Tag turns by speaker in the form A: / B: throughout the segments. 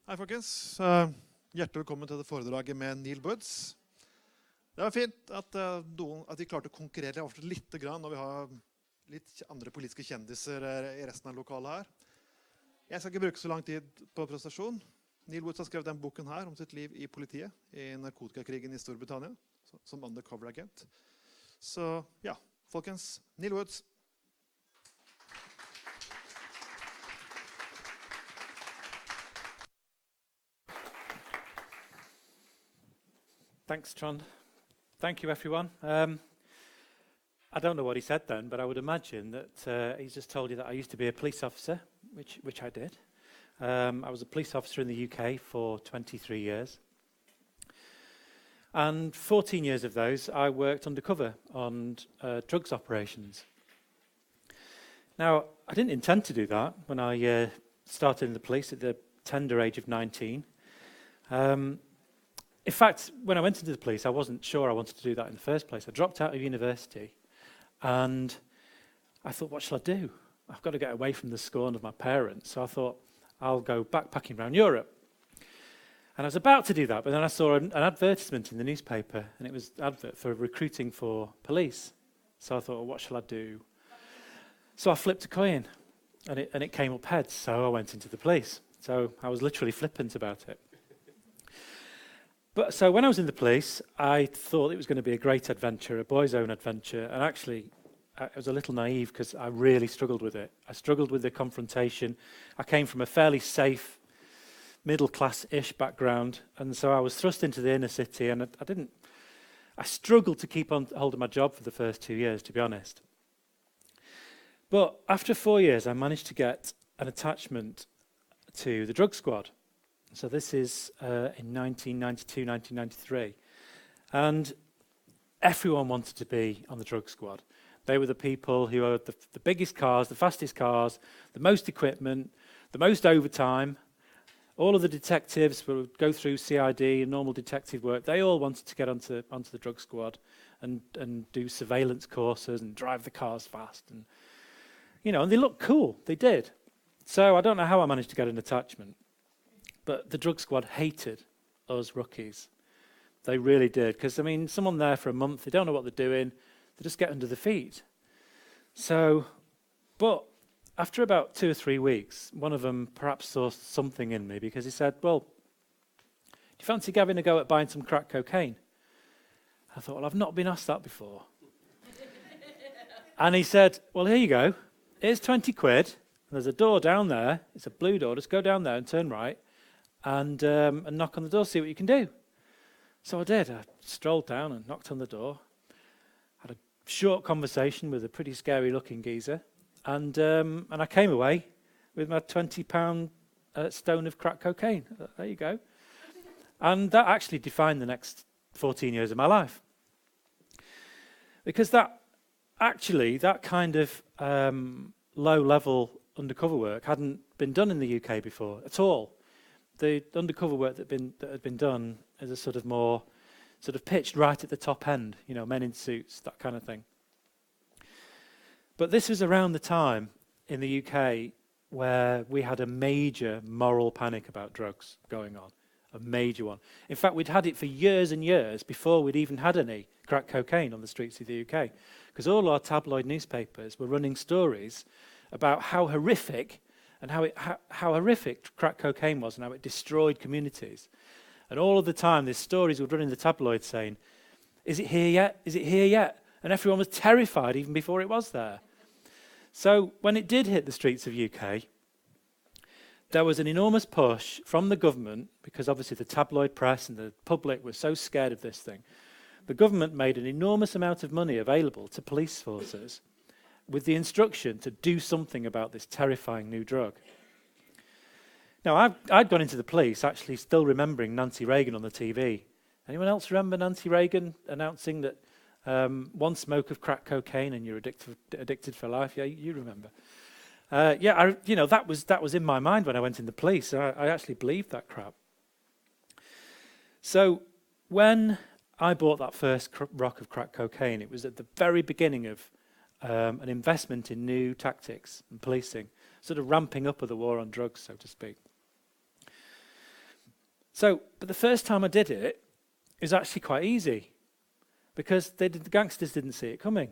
A: Hei, folkens. Hjertelig velkommen til det foredraget med Neil Woods. Det var fint at vi klarte å konkurrere litt grann når vi har litt andre politiske kjendiser i resten av lokalet her. Jeg skal ikke bruke så lang tid på presentasjon. Neil Woods har skrevet denne boken her om sitt liv i politiet, i narkotikakrigen i Storbritannia, som undercover agent. Så ja, folkens, Neil Woods.
B: Thanks, Tron. Thank you, everyone. I don't know what he said then, but I would imagine that he's just told you that I used to be a police officer, which I did. I was a police officer in the UK for 23 years. And 14 years of those, I worked undercover on drugs operations. Now, I didn't intend to do that when I started in the police at the tender age of 19. In fact, when I went into the police, I wasn't sure I wanted to do that in the first place. I dropped out of university, and I thought, what shall I do? I've got to get away from the scorn of my parents. So I thought, I'll go backpacking around Europe. And I was about to do that, but then I saw an advertisement in the newspaper, and it was an advert for recruiting for police. So I thought, well, what shall I do? So I flipped a coin, and it came up heads, so I went into the police. So I was literally flippant about it. But so when I was in the police, I thought it was going to be a great adventure, a boy's own adventure. And actually, I was a little naive because I really struggled with it. I struggled with the confrontation. I came from a fairly safe, middle-class-ish background. And so I was thrust into the inner city, and I struggled to keep on holding my job for the first 2 years, to be honest. But after 4 years, I managed to get an attachment to the drug squad. So this is in 1992, 1993. And everyone wanted to be on the drug squad. They were the people who had the biggest cars, the fastest cars, the most equipment, the most overtime. All of the detectives would go through CID and normal detective work. They all wanted to get onto the drug squad and do surveillance courses and drive the cars fast. And, and they looked cool. They did. So I don't know how I managed to get an attachment. But the drug squad hated us rookies. They really did. Because, someone there for a month, they don't know what they're doing. They just get under the feet. So, but after about 2 or 3 weeks, one of them perhaps saw something in me because he said, well, do you fancy having a go at buying some crack cocaine? I thought, well, I've not been asked that before. And he said, well, here you go. Here's 20 quid. There's a door down there. It's a blue door. Just go down there and turn right. And knock on the door, see what you can do. So I did. I strolled down and knocked on the door, had a short conversation with a pretty scary-looking geezer, and I came away with my £20 stone of crack cocaine. There you go. And that actually defined the next 14 years of my life. Because that kind of low-level undercover work hadn't been done in the UK before at all. The undercover work that had been done is a sort of pitched right at the top end, men in suits, that kind of thing. But this was around the time in the UK where we had a major moral panic about drugs going on, a major one. In fact, we'd had it for years and years before we'd even had any crack cocaine on the streets of the UK, because all our tabloid newspapers were running stories about how horrific and how horrific crack cocaine was and how it destroyed communities. And all of the time, these stories would run in the tabloids saying, is it here yet? Is it here yet? And everyone was terrified even before it was there. So when it did hit the streets of UK, there was an enormous push from the government, because obviously the tabloid press and the public were so scared of this thing. The government made an enormous amount of money available to police forces with the instruction to do something about this terrifying new drug. Now, I'd gone into the police actually still remembering Nancy Reagan on the TV. Anyone else remember Nancy Reagan announcing that one smoke of crack cocaine and you're addicted for life? Yeah, you remember. That was in my mind when I went in the police. I actually believed that crap. So when I bought that first rock of crack cocaine, it was at the very beginning of an investment in new tactics and policing, sort of ramping up of the war on drugs, so to speak. But the first time I did it was actually quite easy because the gangsters didn't see it coming.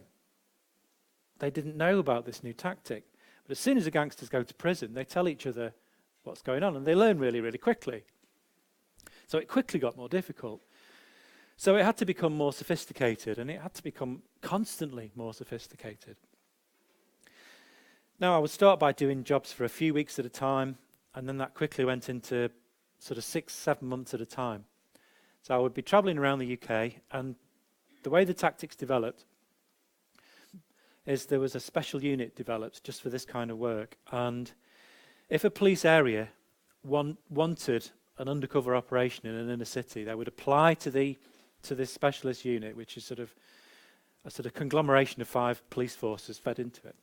B: They didn't know about this new tactic. But as soon as the gangsters go to prison, they tell each other what's going on, and they learn really, really quickly. So it quickly got more difficult. So it had to become more sophisticated, and it had to become constantly more sophisticated. Now, I would start by doing jobs for a few weeks at a time, and then that quickly went into sort of 6-7 months at a time. So I would be travelling around the UK, and the way the tactics developed is there was a special unit developed just for this kind of work. And if a police area wanted an undercover operation in an inner city, they would apply to this specialist unit, which is sort of a sort of conglomeration of 5 police forces fed into it.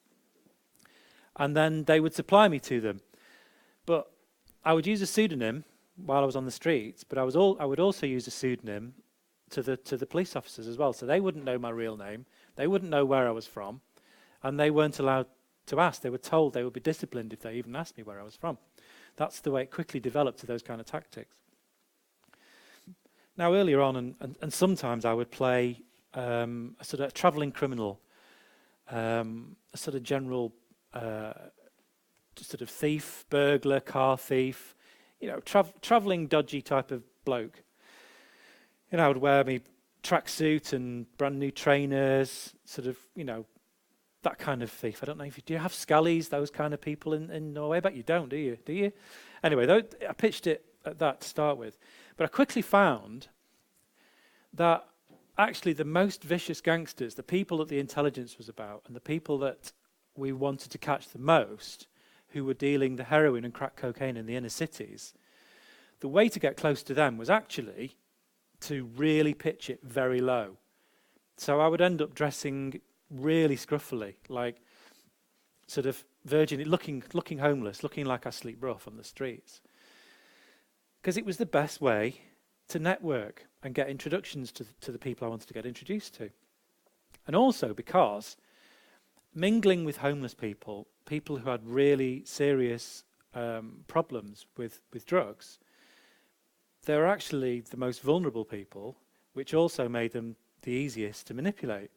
B: And then they would supply me to them. But I would use a pseudonym while I was on the streets, but I would also use a pseudonym to the police officers as well. So they wouldn't know my real name, they wouldn't know where I was from, and they weren't allowed to ask. They were told they would be disciplined if they even asked me where I was from. That's the way it quickly developed to those kind of tactics. Now, earlier on, and sometimes I would play a sort of travelling criminal, a sort of general sort of thief, burglar, car thief, travelling dodgy type of bloke. I would wear my tracksuit and brand new trainers, sort of, that kind of thief. I don't know do you have scallies, those kind of people in Norway? I bet you don't, do you? Anyway, I pitched it at that to start with. But I quickly found that actually the most vicious gangsters, the people that the intelligence was about, and the people that we wanted to catch the most, who were dealing the heroin and crack cocaine in the inner cities, the way to get close to them was actually to really pitch it very low. So I would end up dressing really scruffily, like sort of virgin, looking homeless, looking like I sleep rough on the streets. Because it was the best way to network and get introductions to the people I wanted to get introduced to. And also because mingling with homeless people who had really serious problems with drugs, they were actually the most vulnerable people, which also made them the easiest to manipulate.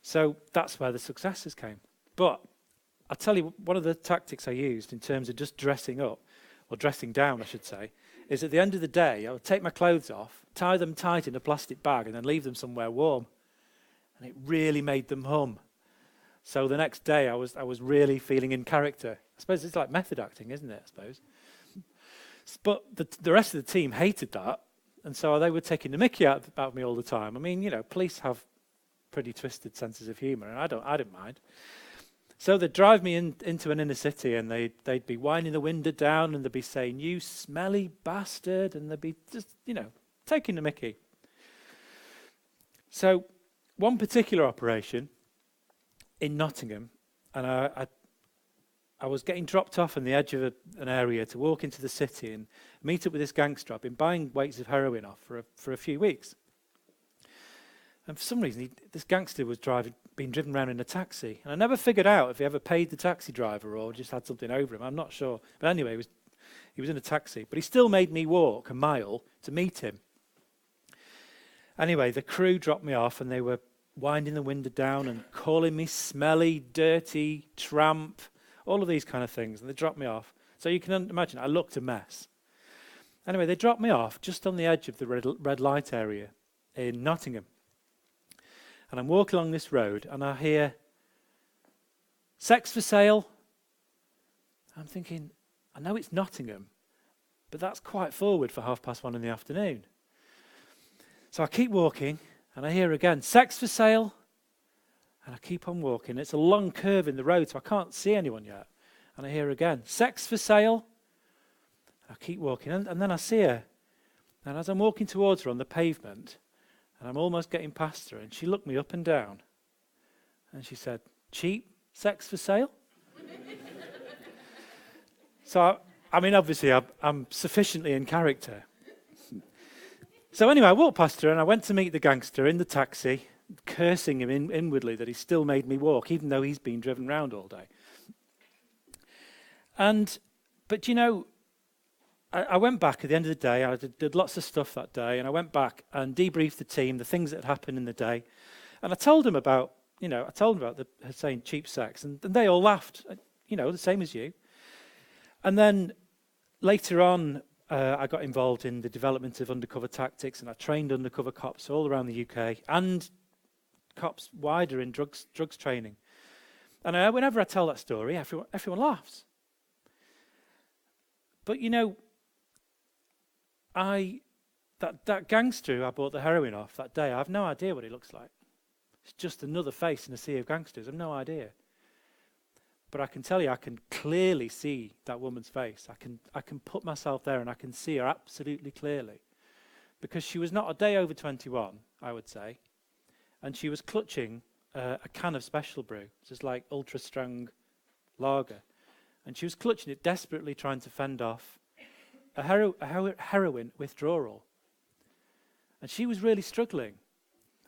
B: So that's where the successes came. But I'll tell you, one of the tactics I used in terms of just dressing up, or dressing down, I should say, is at the end of the day, I would take my clothes off, tie them tight in a plastic bag, and then leave them somewhere warm. And it really made them hum. So the next day, I was really feeling in character. I suppose it's like method acting, isn't it, I suppose? But the rest of the team hated that, and so they were taking the mickey out of me all the time. I mean, police have pretty twisted senses of humour, and I didn't mind. So they'd drive me into an inner city, and they'd be winding the window down, and they'd be saying, "You smelly bastard," and they'd be just, taking the mickey. So one particular operation in Nottingham, and I was getting dropped off on the edge of an area to walk into the city and meet up with this gangster I've been buying weights of heroin off for a few weeks. And for some reason, this gangster was being driven around in a taxi. And I never figured out if he ever paid the taxi driver or just had something over him. I'm not sure. But anyway, he was in a taxi. But he still made me walk a mile to meet him. Anyway, the crew dropped me off, and they were winding the window down and calling me smelly, dirty, tramp, all of these kind of things. And they dropped me off. So you can imagine, I looked a mess. Anyway, they dropped me off just on the edge of the red light area in Nottingham. And I'm walking along this road, and I hear, "Sex for sale." I'm thinking, I know it's Nottingham, but that's quite forward for 1:30 in the afternoon. So I keep walking, and I hear again, "Sex for sale." And I keep on walking. It's a long curve in the road, so I can't see anyone yet. And I hear again, "Sex for sale." I keep walking, and then I see her. And as I'm walking towards her on the pavement, and I'm almost getting past her, and she looked me up and down, and she said, "Cheap sex for sale?" So, obviously, I'm sufficiently in character. So anyway, I walked past her, and I went to meet the gangster in the taxi, cursing him inwardly that he still made me walk, even though he's been driven round all day. But I went back at the end of the day. I did lots of stuff that day, and I went back and debriefed the team, the things that had happened in the day, and I told them about, the saying cheap sex, and they all laughed, the same as you. And then later on, I got involved in the development of undercover tactics, and I trained undercover cops all around the UK and cops wider in drugs training. And whenever I tell that story, everyone laughs. But that gangster who I bought the heroin off that day, I have no idea what he looks like. It's just another face in a sea of gangsters. I have no idea. But I can tell you, I can clearly see that woman's face. I can put myself there and I can see her absolutely clearly. Because she was not a day over 21, I would say. And she was clutching a can of special brew, just like ultra strong lager. And she was clutching it, desperately trying to fend off a heroin withdrawal. And she was really struggling.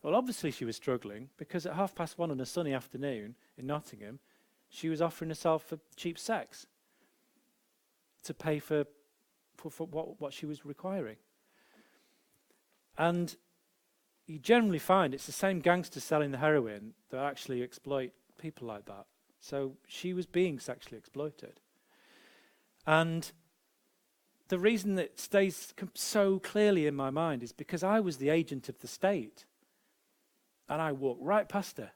B: Well, obviously she was struggling because at 1:30 on a sunny afternoon in Nottingham, she was offering herself for cheap sex to pay for what she was requiring. And you generally find it's the same gangsters selling the heroin that actually exploit people like that. So she was being sexually exploited. And the reason that it stays so clearly in my mind is because I was the agent of the state. And I walked right past her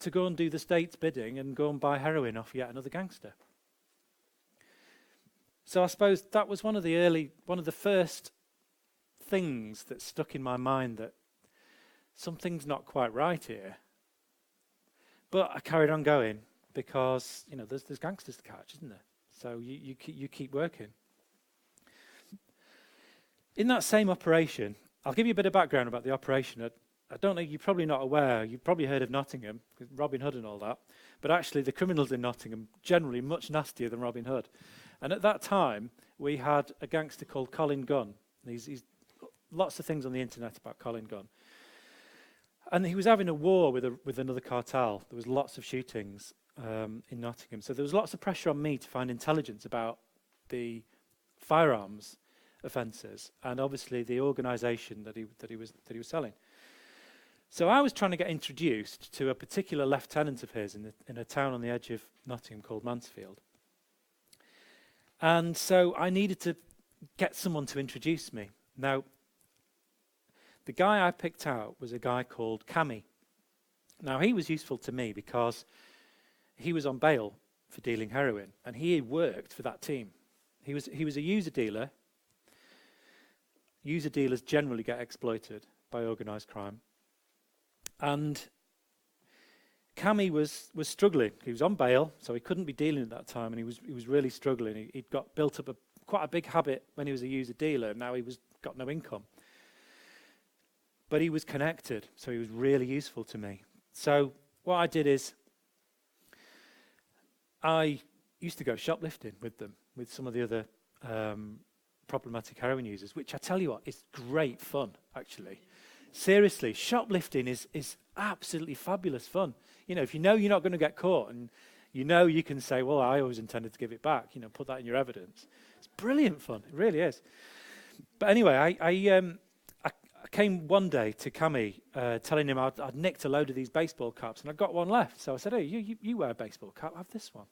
B: to go and do the state's bidding and go and buy heroin off yet another gangster. So I suppose that was one of the first things that stuck in my mind, that something's not quite right here. But I carried on going because, there's gangsters to catch, isn't there? So you keep working. In that same operation, I'll give you a bit of background about the operation. I don't know, you're probably not aware, you've probably heard of Nottingham, Robin Hood and all that, but actually the criminals in Nottingham generally much nastier than Robin Hood. And at that time, we had a gangster called Colin Gunn. He's lots of things on the internet about Colin Gunn. And he was having a war with another cartel. There was lots of shootings in Nottingham. So there was lots of pressure on me to find intelligence about the firearms offences and obviously the organisation that he was selling. So I was trying to get introduced to a particular lieutenant of his in a town on the edge of Nottingham called Mansfield. And so I needed to get someone to introduce me. Now, the guy I picked out was a guy called Cammy. Now, he was useful to me because he was on bail for dealing heroin, and he worked for that team. He was a user dealer. User dealers generally get exploited by organised crime. And Cammy was struggling. He was on bail, so he couldn't be dealing at that time, and he was really struggling. He'd got built up quite a big habit when he was a user dealer, and now he got no income. But he was connected, so he was really useful to me. So what I did is I used to go shoplifting with them, with some of the other problematic heroin users, which I tell you what, is great fun, actually. Seriously, shoplifting is absolutely fabulous fun. If you know you're not going to get caught and you can say, well, I always intended to give it back, put that in your evidence. It's brilliant fun, it really is. But anyway, I came one day to Cammy telling him I'd nicked a load of these baseball caps and I'd got one left. So I said, hey, you wear a baseball cap, have this one.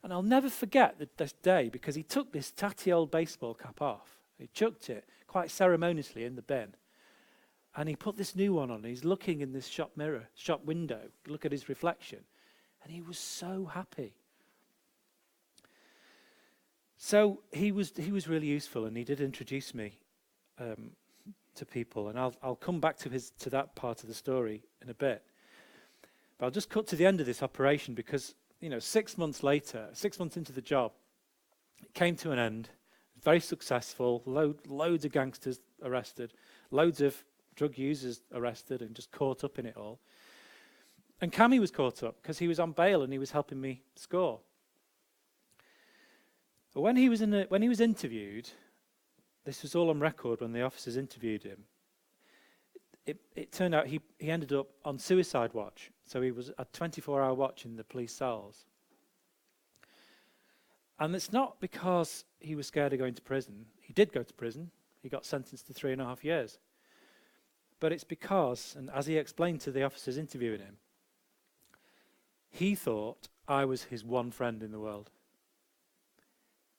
B: And I'll never forget this day because he took this tatty old baseball cap off. He chucked it quite ceremoniously in the bin. And he put this new one on. He's looking in this shop window, look at his reflection. And he was so happy. So he was really useful, and he did introduce me to people. And I'll come back to that part of the story in a bit. But I'll just cut to the end of this operation because 6 months later, 6 months into the job, it came to an end. Very successful. Loads of gangsters arrested. Loads of drug users arrested and just caught up in it all. And Cammy was caught up because he was on bail and he was helping me score. But when he was interviewed, this was all on record when the officers interviewed him. It turned out he ended up on suicide watch. So he was a 24-hour watch in the police cells. And it's not because he was scared of going to prison. He did go to prison. He got sentenced to 3.5 years. But it's because, and as he explained to the officers interviewing him, he thought I was his one friend in the world.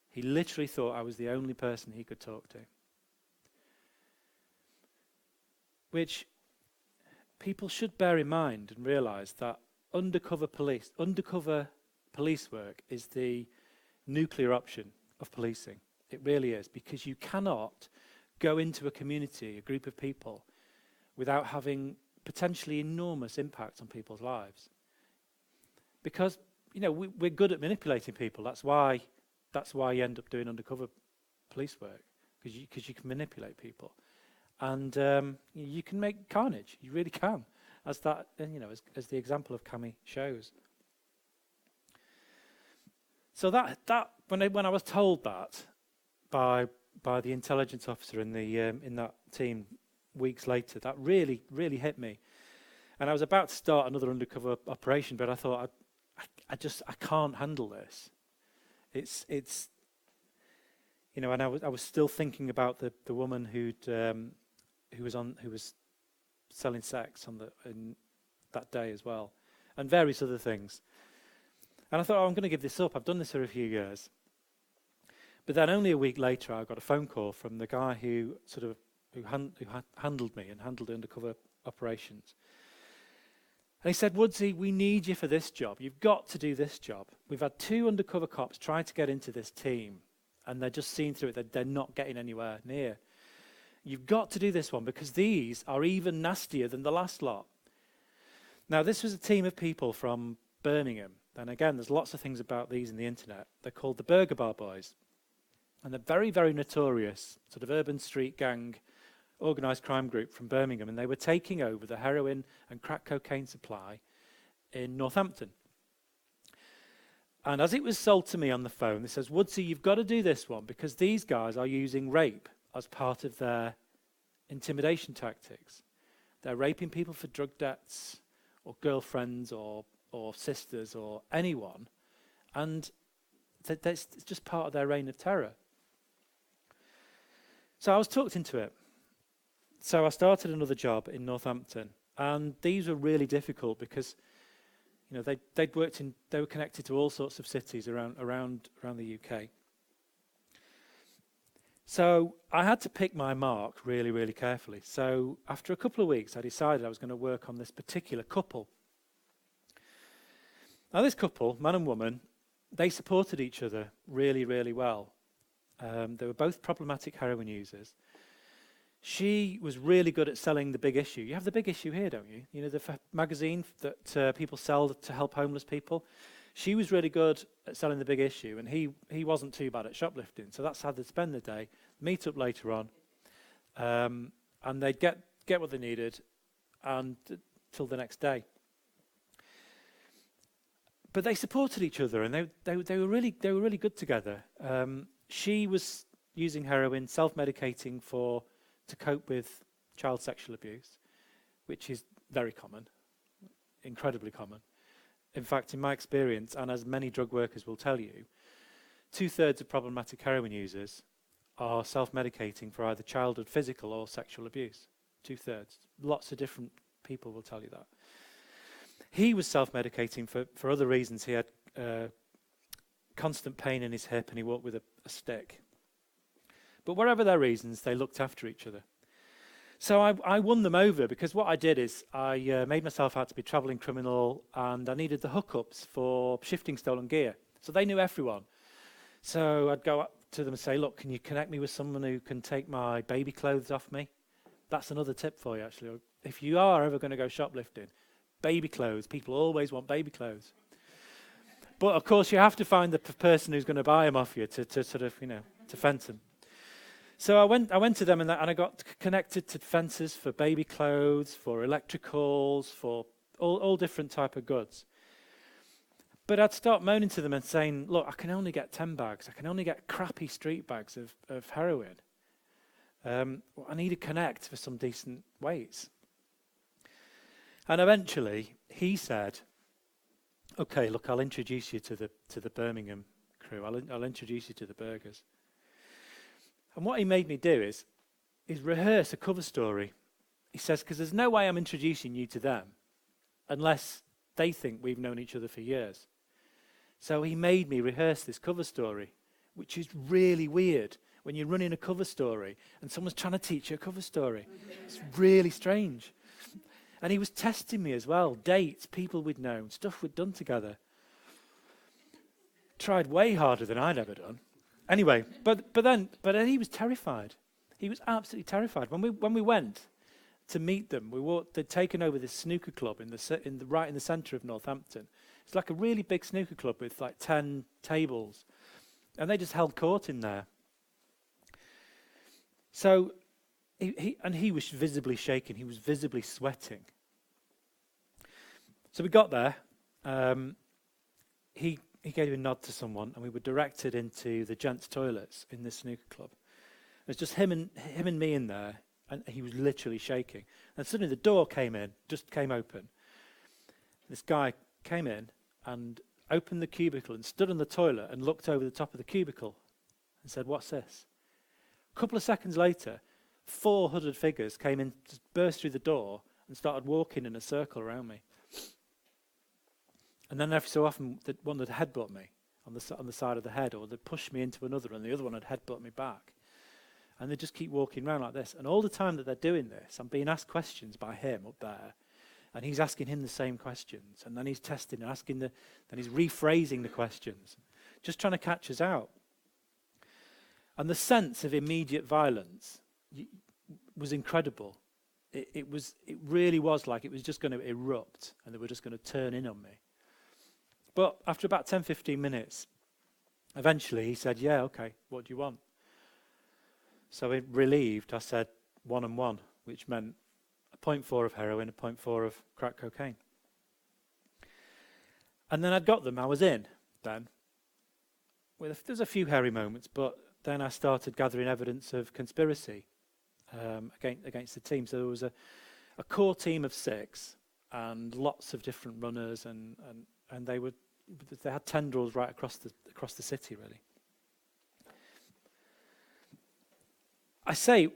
B: He literally thought I was the only person he could talk to. Which people should bear in mind and realise that undercover police work is the nuclear option of policing. It really is, because you cannot go into a community, a group of people, without having potentially enormous impact on people's lives. Because, we're good at manipulating people. That's why you end up doing undercover police work, because you can manipulate people. And you can make carnage. You really can, as that, as the example of Cami shows. So that when I was told that by the intelligence officer in that team weeks later, that really hit me. And I was about to start another undercover operation, but I thought I can't handle this. It's and I was still thinking about the woman who was selling sex in that day as well, and various other things. And I thought, I'm going to give this up. I've done this for a few years. But then only a week later, I got a phone call from the guy who handled me and handled undercover operations. And he said, Woodsy, we need you for this job. You've got to do this job. We've had 2 undercover cops trying to get into this team, and they're just seeing through it. They're not getting anywhere near. You've got to do this one, because these are even nastier than the last lot. Now, this was a team of people from Birmingham. And again, there's lots of things about these in the internet. They're called the Burger Bar Boys. And they're very, very notorious, sort of urban street gang, organised crime group from Birmingham. And they were taking over the heroin and crack cocaine supply in Northampton. And as it was sold to me on the phone, it says, Woodsy, you've got to do this one, because these guys are using rape as part of their intimidation tactics. They're raping people for drug debts or girlfriends or sisters or anyone, and that's just part of their reign of terror. So I was talked into it. So I started another job in Northampton, and these were really difficult because they were connected to all sorts of cities around the UK. So I had to pick my mark really, really carefully. So after a couple of weeks, I decided I was going to work on this particular couple. Now, this couple, man and woman, they supported each other really, really well. They were both problematic heroin users. She was really good at selling The Big Issue. You have The Big Issue here, don't you? You know, the magazine that people sell to help homeless people. She was really good at selling The Big Issue, and he wasn't too bad at shoplifting. So that's how they'd spend the day, meet up later on, and they'd get what they needed and till the next day. But they supported each other, and they were really good together. She was using heroin, self-medicating to cope with child sexual abuse, which is very common, incredibly common. In fact, in my experience, and as many drug workers will tell you, 2/3 of problematic heroin users are self-medicating for either childhood physical or sexual abuse. 2/3. Lots of different people will tell you that. He was self-medicating for other reasons. He had constant pain in his hip and he walked with a stick. But whatever their reasons, they looked after each other. So I won them over because what I did is I made myself out to be a travelling criminal, and I needed the hookups for shifting stolen gear. So they knew everyone. So I'd go up to them and say, look, can you connect me with someone who can take my baby clothes off me? That's another tip for you, actually. If you are ever going to go shoplifting, baby clothes. People always want baby clothes. But, of course, you have to find the person who's going to buy them off you to sort of, to fence them. So I went to them and I got connected to fences for baby clothes, for electricals, for all different type of goods. But I'd start moaning to them and saying, look, I can only get 10 bags. I can only get crappy street bags of heroin. I need to connect for some decent weights. And eventually he said, okay, look, I'll introduce you to the Birmingham crew. I'll introduce you to the burgers. And what he made me do is rehearse a cover story. He says, because there's no way I'm introducing you to them unless they think we've known each other for years. So he made me rehearse this cover story, which is really weird when you're running a cover story and someone's trying to teach you a cover story. It's really strange. And he was testing me as well. Dates, people we'd known, stuff we'd done together. Tried way harder than I'd ever done. Anyway, but then he was terrified. He was absolutely terrified. When we went to meet them, they'd taken over this snooker club right in the centre of Northampton. It's like a really big snooker club with like 10 tables. And they just held court in there. So he was visibly shaking. He was visibly sweating. So we got there. He gave a nod to someone, and we were directed into the gents' toilets in this snooker club. It was just him and me in there, and he was literally shaking. And suddenly the door came open. This guy came in and opened the cubicle and stood on the toilet and looked over the top of the cubicle and said, "What's this?" A couple of seconds later, 4 hooded figures came in, just burst through the door and started walking in a circle around me. And then every so often, one would headbutt me on the side of the head, or they'd push me into another, and the other one would headbutt me back. And they just keep walking around like this. And all the time that they're doing this, I'm being asked questions by him up there. And he's asking him the same questions. And then he's testing and asking then he's rephrasing the questions, just trying to catch us out. And the sense of immediate violence was incredible. It really was like it was just going to erupt and they were just going to turn in on me. But after about 10, 15 minutes, eventually he said, "Yeah, okay, what do you want?" So relieved, I said 1 and 1, which meant a 0.4 of heroin, a 0.4 of crack cocaine. And then I'd got them, I was in then. There's a few hairy moments, but then I started gathering evidence of conspiracy against the team. So there was a core team of 6 and lots of different runners, and they had tendrils right across the city, really. I say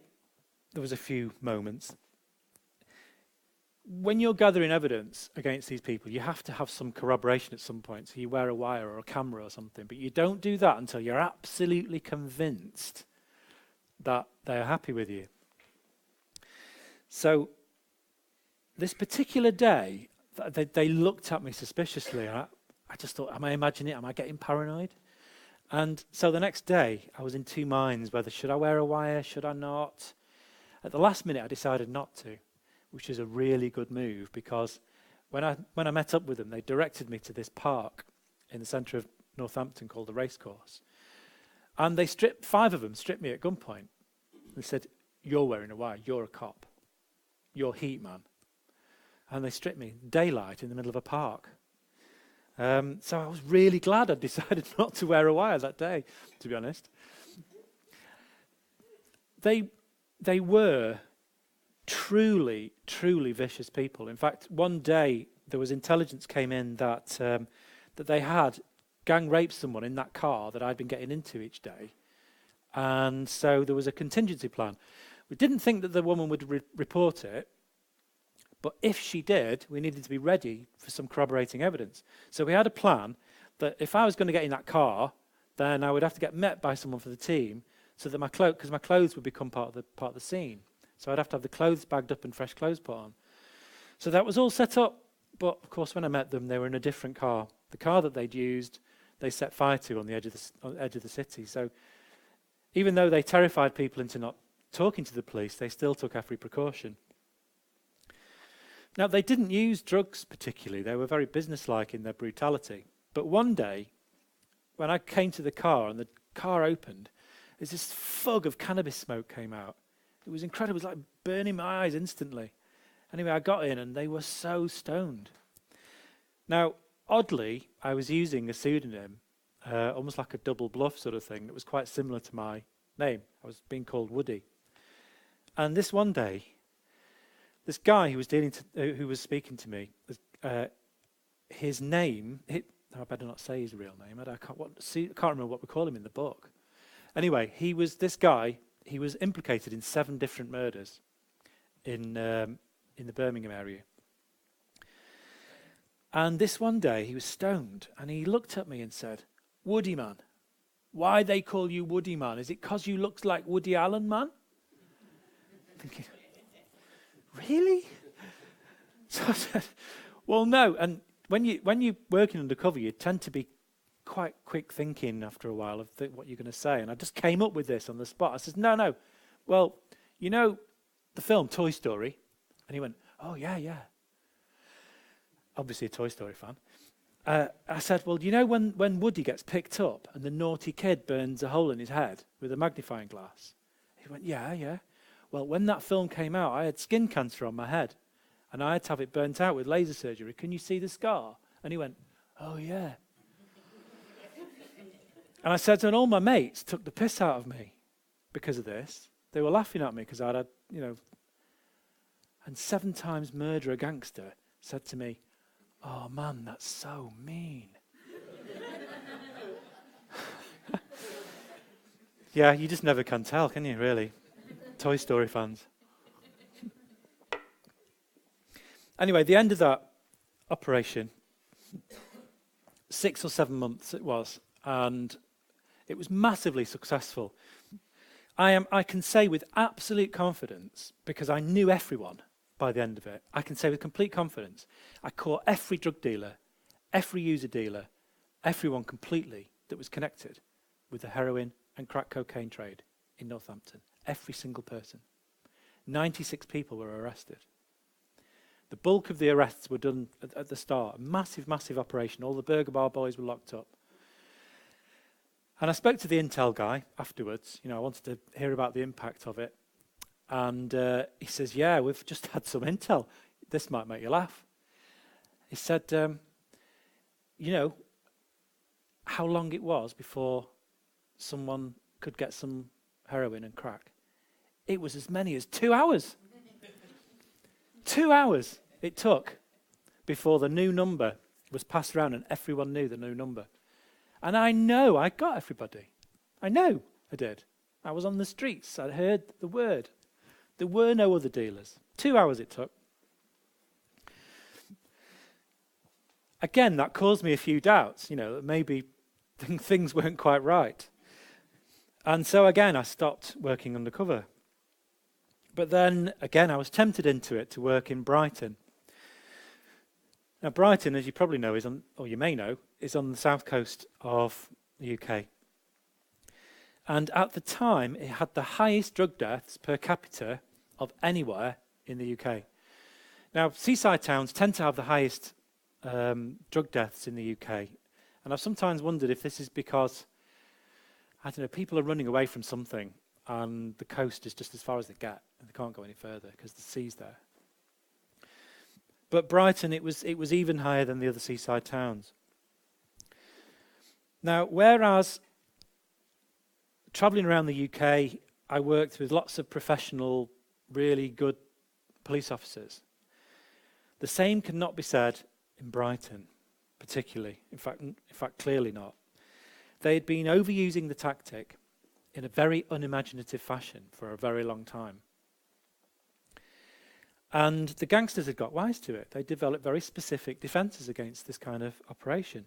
B: there was a few moments. When you're gathering evidence against these people, you have to have some corroboration at some point. So you wear a wire or a camera or something, but you don't do that until you're absolutely convinced that they're happy with you. So this particular day, they looked at me suspiciously. And I just thought, am I imagining it? Am I getting paranoid? And so the next day, I was in two minds whether should I wear a wire, should I not? At the last minute, I decided not to, which is a really good move, because when I met up with them, they directed me to this park in the centre of Northampton called the Racecourse. And they 5 of them stripped me at gunpoint. They said, "You're wearing a wire, you're a cop. You're heat man." And they stripped me daylight in the middle of a park. So I was really glad I'd decided not to wear a wire that day, to be honest. They were truly, truly vicious people. In fact, one day there was intelligence came in that they had gang raped someone in that car that I'd been getting into each day. And so there was a contingency plan. We didn't think that the woman would report it, but if she did, we needed to be ready for some corroborating evidence. So we had a plan that if I was going to get in that car, then I would have to get met by someone for the team, so that my clothes would become part of the scene. So I'd have to have the clothes bagged up and fresh clothes put on. So that was all set up, but of course when I met them, they were in a different car. The car that they'd used, they set fire to on the edge of the city. So even though they terrified people into not talking to the police, they still took every precaution. Now, they didn't use drugs particularly. They were very businesslike in their brutality. But one day, when I came to the car and the car opened, there's this fog of cannabis smoke came out. It was incredible. It was like burning my eyes instantly. Anyway, I got in and they were so stoned. Now, oddly, I was using a pseudonym, almost like a double bluff sort of thing that was quite similar to my name. I was being called Woody. And this one day, this guy who was speaking to me, his name, I better not say his real name. I can't remember what we call him in the book. Anyway, this guy, he was implicated in 7 different murders in the Birmingham area. And this one day, he was stoned, and he looked at me and said, "Woody man, why they call you Woody man? Is it 'cause you look like Woody Allen, man?" Thinking, really? So I said, well, no. And when you're working undercover, you tend to be quite quick thinking after a while of what you're going to say. And I just came up with this on the spot. I said, no. Well, you know the film Toy Story? And he went, "Oh, yeah. Obviously a Toy Story fan. I said, well, you know when Woody gets picked up and the naughty kid burns a hole in his head with a magnifying glass? He went, yeah. Well, when that film came out, I had skin cancer on my head, and I had to have it burnt out with laser surgery. Can you see the scar?" And he went, "Oh, yeah." And I said, and all my mates took the piss out of me because of this. They were laughing at me because I'd had, and 7 times murder a gangster said to me, "Oh, man, that's so mean." Yeah, you just never can tell, can you, really? Toy Story fans. Anyway, the end of that operation, 6 or 7 months it was, and it was massively successful. I can say with absolute confidence, because I knew everyone by the end of it, I can say with complete confidence, I caught every drug dealer, every user dealer, everyone completely that was connected with the heroin and crack cocaine trade in Northampton. Every single person. 96 people were arrested. The bulk of the arrests were done at the start. A massive operation. All the Burger Bar boys were locked up. And I spoke to the intel guy afterwards. I wanted to hear about the impact of it. And he says, "Yeah, we've just had some intel. This might make you laugh." He said, how long it was before someone could get some heroin and crack. It was as many as 2 hours. 2 hours it took before the new number was passed around and everyone knew the new number. And I know I got everybody. I know I did. I was on the streets. I heard the word. There were no other dealers. 2 hours it took. Again, that caused me a few doubts, that maybe things weren't quite right. And so again, I stopped working undercover. But then, again, I was tempted into it to work in Brighton. Now, Brighton, as you probably know, is on the south coast of the UK. And at the time, it had the highest drug deaths per capita of anywhere in the UK. Now, seaside towns tend to have the highest drug deaths in the UK. And I've sometimes wondered if this is because, people are running away from something and the coast is just as far as they get and they can't go any further because the sea's there. But Brighton, it was even higher than the other seaside towns. Now, whereas travelling around the UK, I worked with lots of professional, really good police officers. The same cannot be said in Brighton, particularly. In fact, clearly not. They had been overusing the tactic in a very unimaginative fashion for a very long time. And the gangsters had got wise to it. They developed very specific defences against this kind of operation.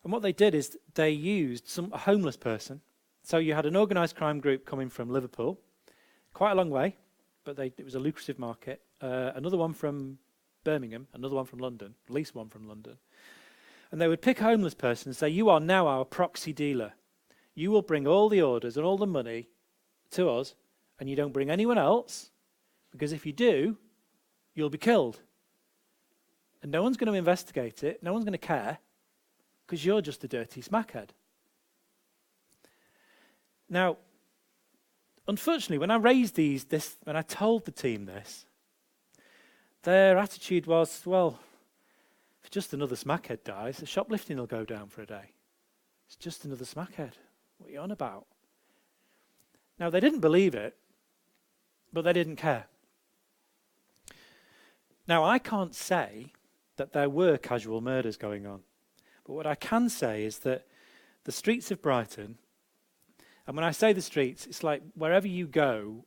B: And what they did is they used a homeless person. So you had an organised crime group coming from Liverpool, quite a long way, but it was a lucrative market. Another one from Birmingham, another one from London, at least one from London. And they would pick a homeless person and say, "You are now our proxy dealer. You will bring all the orders and all the money to us, and you don't bring anyone else, because if you do, you'll be killed. And no one's going to investigate it, no one's going to care, because you're just a dirty smackhead." Now, unfortunately, when I raised when I told the team this, their attitude was, well, if just another smackhead dies, the shoplifting will go down for a day. It's just another smackhead. What are you on about? Now, they didn't believe it, but they didn't care. Now, I can't say that there were casual murders going on. But what I can say is that the streets of Brighton, and when I say the streets, it's like wherever you go,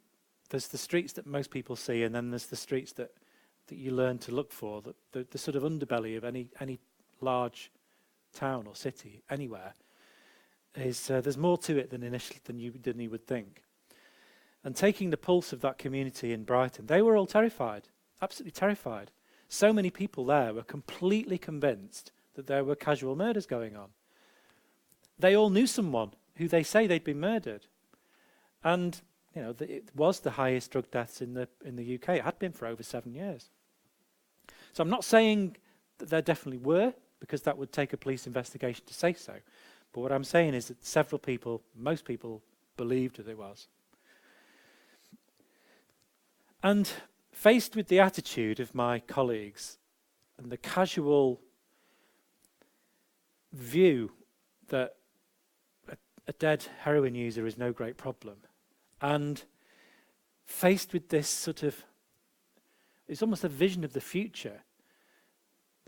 B: there's the streets that most people see, and then there's the streets that you learn to look for, the sort of underbelly of any large town or city, anywhere. There's more to it than you would think. And taking the pulse of that community in Brighton, they were all terrified, absolutely terrified. So many people there were completely convinced that there were casual murders going on. They all knew someone who they say they'd been murdered. And it was the highest drug deaths in the UK. It had been for over 7 years. So I'm not saying that there definitely were, because that would take a police investigation to say so. But what I'm saying is that several people, most people, believed that it was. And faced with the attitude of my colleagues and the casual view that a dead heroin user is no great problem, and faced with this sort of, it's almost a vision of the future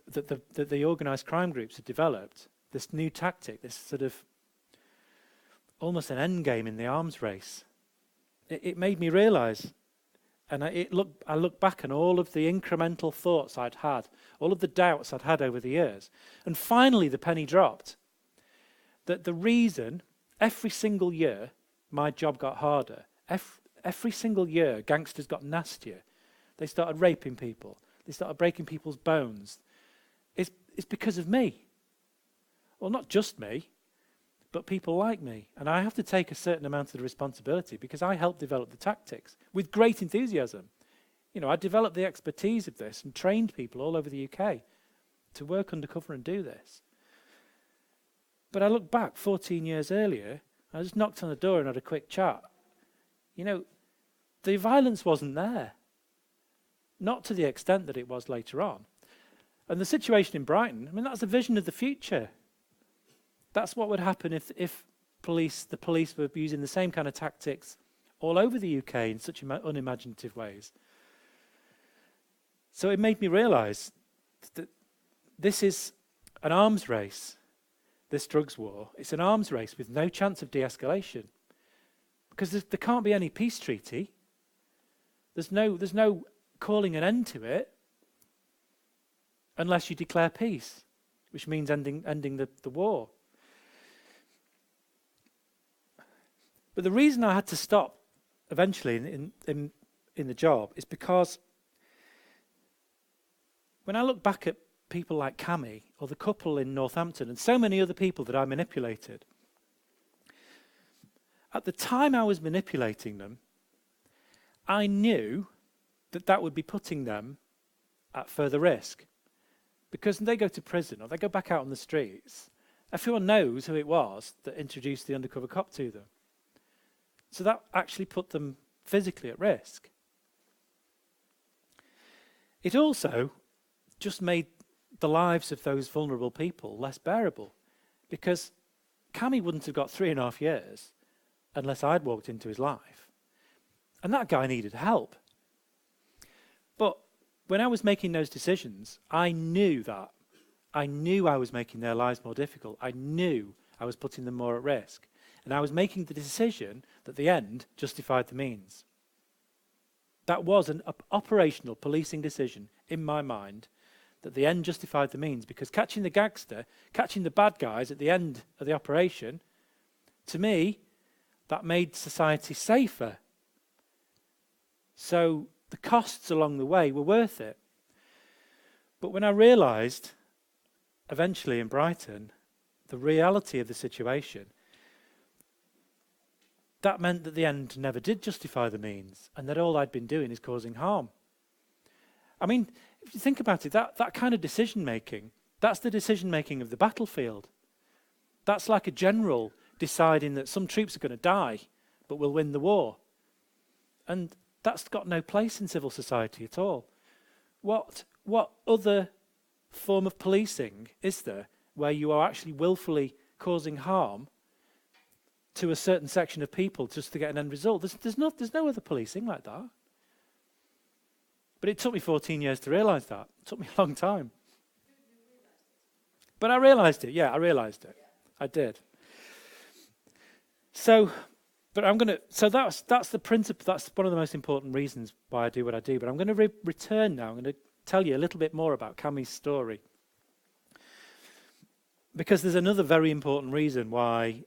B: that the organised crime groups had developed, this new tactic, this sort of almost an end game in the arms race. It made me realise, and I look back on all of the incremental thoughts I'd had, all of the doubts I'd had over the years, and finally the penny dropped, that the reason every single year my job got harder, every single year gangsters got nastier, they started raping people, they started breaking people's bones, it's because of me. Well, not just me, but people like me. And I have to take a certain amount of the responsibility because I helped develop the tactics with great enthusiasm. I developed the expertise of this and trained people all over the UK to work undercover and do this. But I look back 14 years earlier, I just knocked on the door and had a quick chat. The violence wasn't there. Not to the extent that it was later on. And the situation in Brighton, that's a vision of the future. That's what would happen if the police were using the same kind of tactics all over the UK in such unimaginative ways. So it made me realise that this is an arms race, this drugs war. It's an arms race with no chance of de-escalation. Because there can't be any peace treaty. There's no calling an end to it unless you declare peace, which means ending the war. But the reason I had to stop eventually in the job is because when I look back at people like Cammy or the couple in Northampton and so many other people that I manipulated, at the time I was manipulating them, I knew that would be putting them at further risk. Because when they go to prison or they go back out on the streets, everyone knows who it was that introduced the undercover cop to them. So that actually put them physically at risk. It also just made the lives of those vulnerable people less bearable, because Cammy wouldn't have got 3.5 years unless I'd walked into his life. And that guy needed help. But when I was making those decisions, I knew that. I knew I was making their lives more difficult. I knew I was putting them more at risk. And I was making the decision that the end justified the means. That was an operational policing decision in my mind, that the end justified the means, because catching the gangster, catching the bad guys at the end of the operation, to me, that made society safer. So the costs along the way were worth it. But when I realised, eventually in Brighton, the reality of the situation, that meant that the end never did justify the means, and that all I'd been doing is causing harm. If you think about it, that kind of decision-making, that's the decision-making of the battlefield. That's like a general deciding that some troops are going to die, but we'll win the war. And that's got no place in civil society at all. What other form of policing is there where you are actually willfully causing harm to a certain section of people just to get an end result? There's no other policing like that. But it took me 14 years to realise that. It took me a long time. But I realised it. Yeah, I realised it. I did. So, but I'm going to. So that's the principle. That's one of the most important reasons why I do what I do. But I'm going to return now. I'm going to tell you a little bit more about Cammie's story, because there's another very important reason why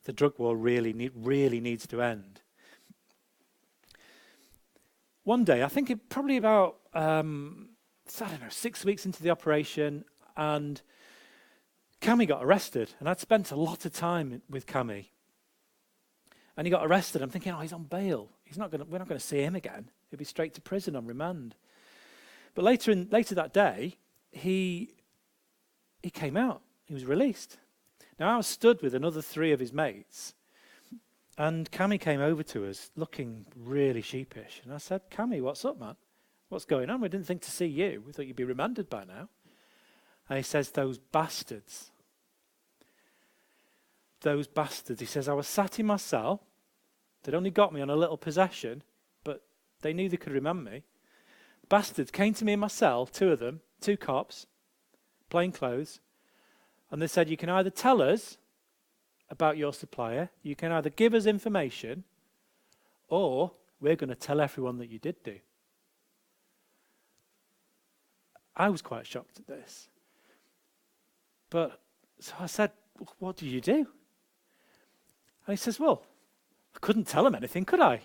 B: the drug war really needs to end. One day, I think it probably about, I don't know, 6 weeks into the operation, and Cammie got arrested. And I'd spent a lot of time with Cammie. And he got arrested. I'm thinking, oh, he's on bail. We're not going to see him again. He'll be straight to prison on remand. But later that day, he came out. He was released. Now, I was stood with another 3 of his mates, and Cammie came over to us looking really sheepish. And I said, Cammie, what's up, man? What's going on? We didn't think to see you. We thought you'd be remanded by now. And he says, those bastards. Those bastards. He says, I was sat in my cell. They'd only got me on a little possession, but they knew they could remand me. Bastards came to me in my cell, 2 of them, 2 cops, plain clothes, and they said, you can either tell us about your supplier, you can either give us information, or we're going to tell everyone that you did do. I was quite shocked at this. But, so I said, what did you do? And he says, well, I couldn't tell them anything, could I?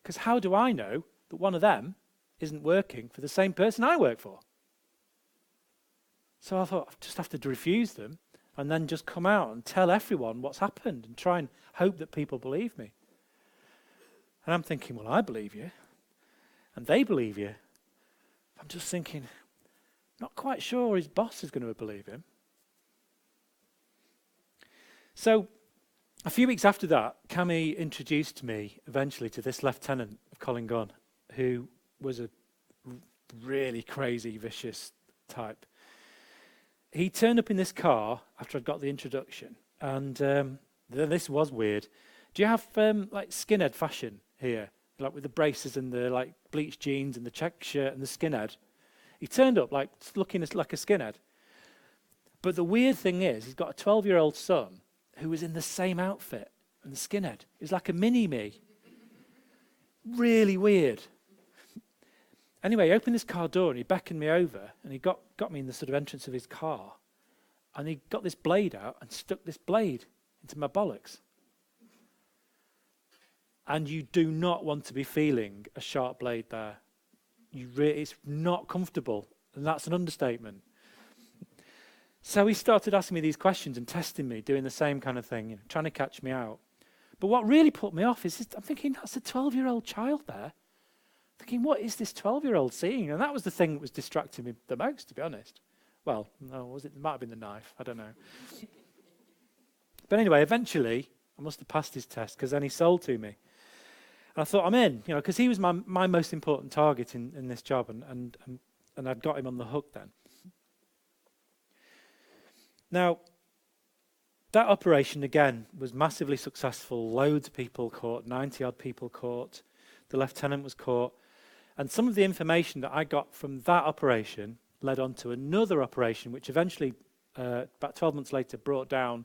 B: Because how do I know that one of them isn't working for the same person I work for? So I thought, I just have to refuse them and then just come out and tell everyone what's happened and try and hope that people believe me. And I'm thinking, well, I believe you. And they believe you. I'm just thinking, not quite sure his boss is going to believe him. So a few weeks after that, Cammie introduced me eventually to this lieutenant of Colin Gunn, who was a really crazy, vicious type. He turned up in this car after I'd got the introduction, and this was weird. Do you have like skinhead fashion here, like with the braces and the like bleached jeans and the check shirt and the skinhead? He turned up like looking like a skinhead. But the weird thing is, he's got a 12-year-old son who was in the same outfit and the skinhead. He was like a mini-me. Really weird. Anyway, he opened this car door and he beckoned me over and he got me in the sort of entrance of his car, and he got this blade out and stuck this blade into my bollocks. And you do not want to be feeling a sharp blade there. It's not comfortable, and that's an understatement. So he started asking me these questions and testing me, doing the same kind of thing, trying to catch me out. But what really put me off is I'm thinking, that's a 12-year-old child there. Thinking, what is this 12-year-old seeing? And that was the thing that was distracting me the most, to be honest. Well, no, was it? It might have been the knife. I don't know. But anyway, eventually, I must have passed his test, because then he sold to me. And I thought, I'm in, because he was my most important target in this job, and I'd got him on the hook then. Now, that operation, again, was massively successful. Loads of people caught, 90-odd people caught. The lieutenant was caught. And some of the information that I got from that operation led on to another operation, which eventually, about 12 months later, brought down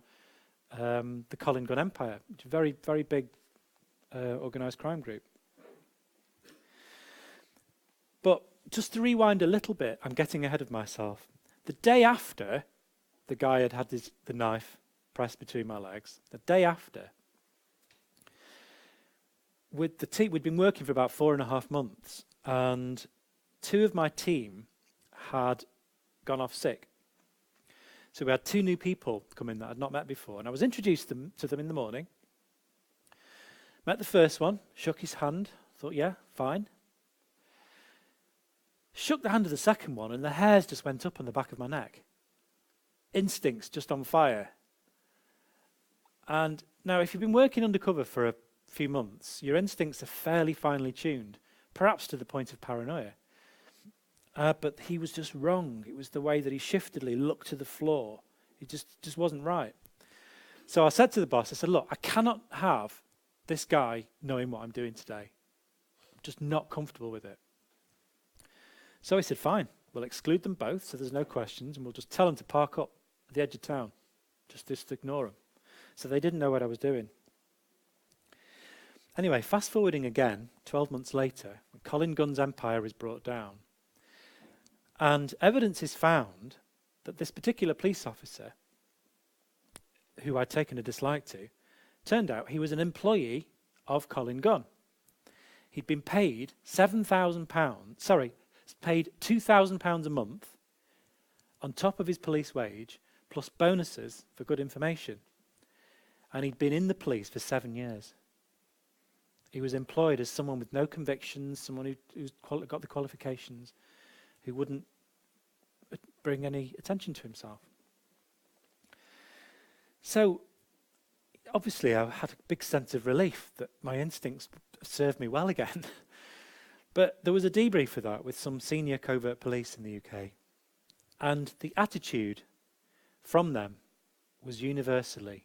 B: the Colin Gunn Empire, which is a very, very big organised crime group. But just to rewind a little bit, I'm getting ahead of myself. The day after the guy had the knife pressed between my legs, the day after, with the team, we'd been working for about 4.5 months, and 2 of my team had gone off sick. So we had 2 new people come in that I'd not met before, and I was introduced to them in the morning. Met the first one, shook his hand, thought, yeah, fine. Shook the hand of the second one, and the hairs just went up on the back of my neck. Instincts just on fire. And now, if you've been working undercover for a few months, your instincts are fairly finely tuned, perhaps to the point of paranoia. But he was just wrong. It was the way that he shiftedly looked to the floor. It just wasn't right. So I said to the boss, I said, look, I cannot have this guy knowing what I'm doing today. I'm just not comfortable with it. So he said, fine, we'll exclude them both, so there's no questions, and we'll just tell them to park up at the edge of town. Just ignore them. So they didn't know what I was doing. Anyway, fast forwarding again, 12 months later, when Colin Gunn's empire is brought down, and evidence is found that this particular police officer, who I'd taken a dislike to, turned out he was an employee of Colin Gunn. He'd been paid paid £2,000 a month on top of his police wage, plus bonuses for good information. And he'd been in the police for 7 years. He was employed as someone with no convictions, someone who's got the qualifications, who wouldn't bring any attention to himself. So, obviously, I had a big sense of relief that my instincts served me well again. But there was a debrief for that with some senior covert police in the UK. And the attitude from them was universally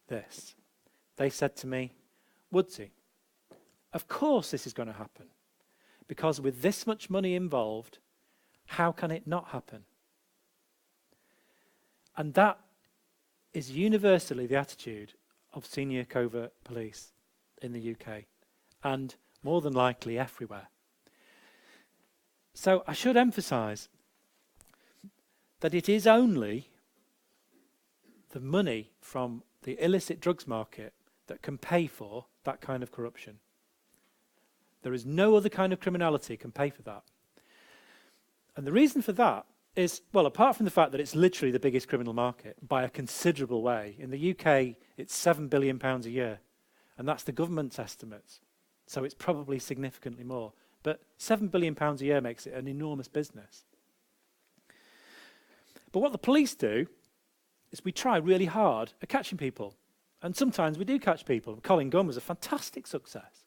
B: this. They said to me, Woodsy, of course this is going to happen. Because with this much money involved, how can it not happen? And that is universally the attitude of senior covert police in the UK, and more than likely everywhere. So I should emphasise that it is only the money from the illicit drugs market that can pay for that kind of corruption. There is no other kind of criminality can pay for that. And the reason for that is, well, apart from the fact that it's literally the biggest criminal market by a considerable way. In the UK, it's £7 billion a year, and that's the government's estimates. So it's probably significantly more. But £7 billion a year makes it an enormous business. But what the police do is we try really hard at catching people. And sometimes we do catch people. Colin Gunn was a fantastic success.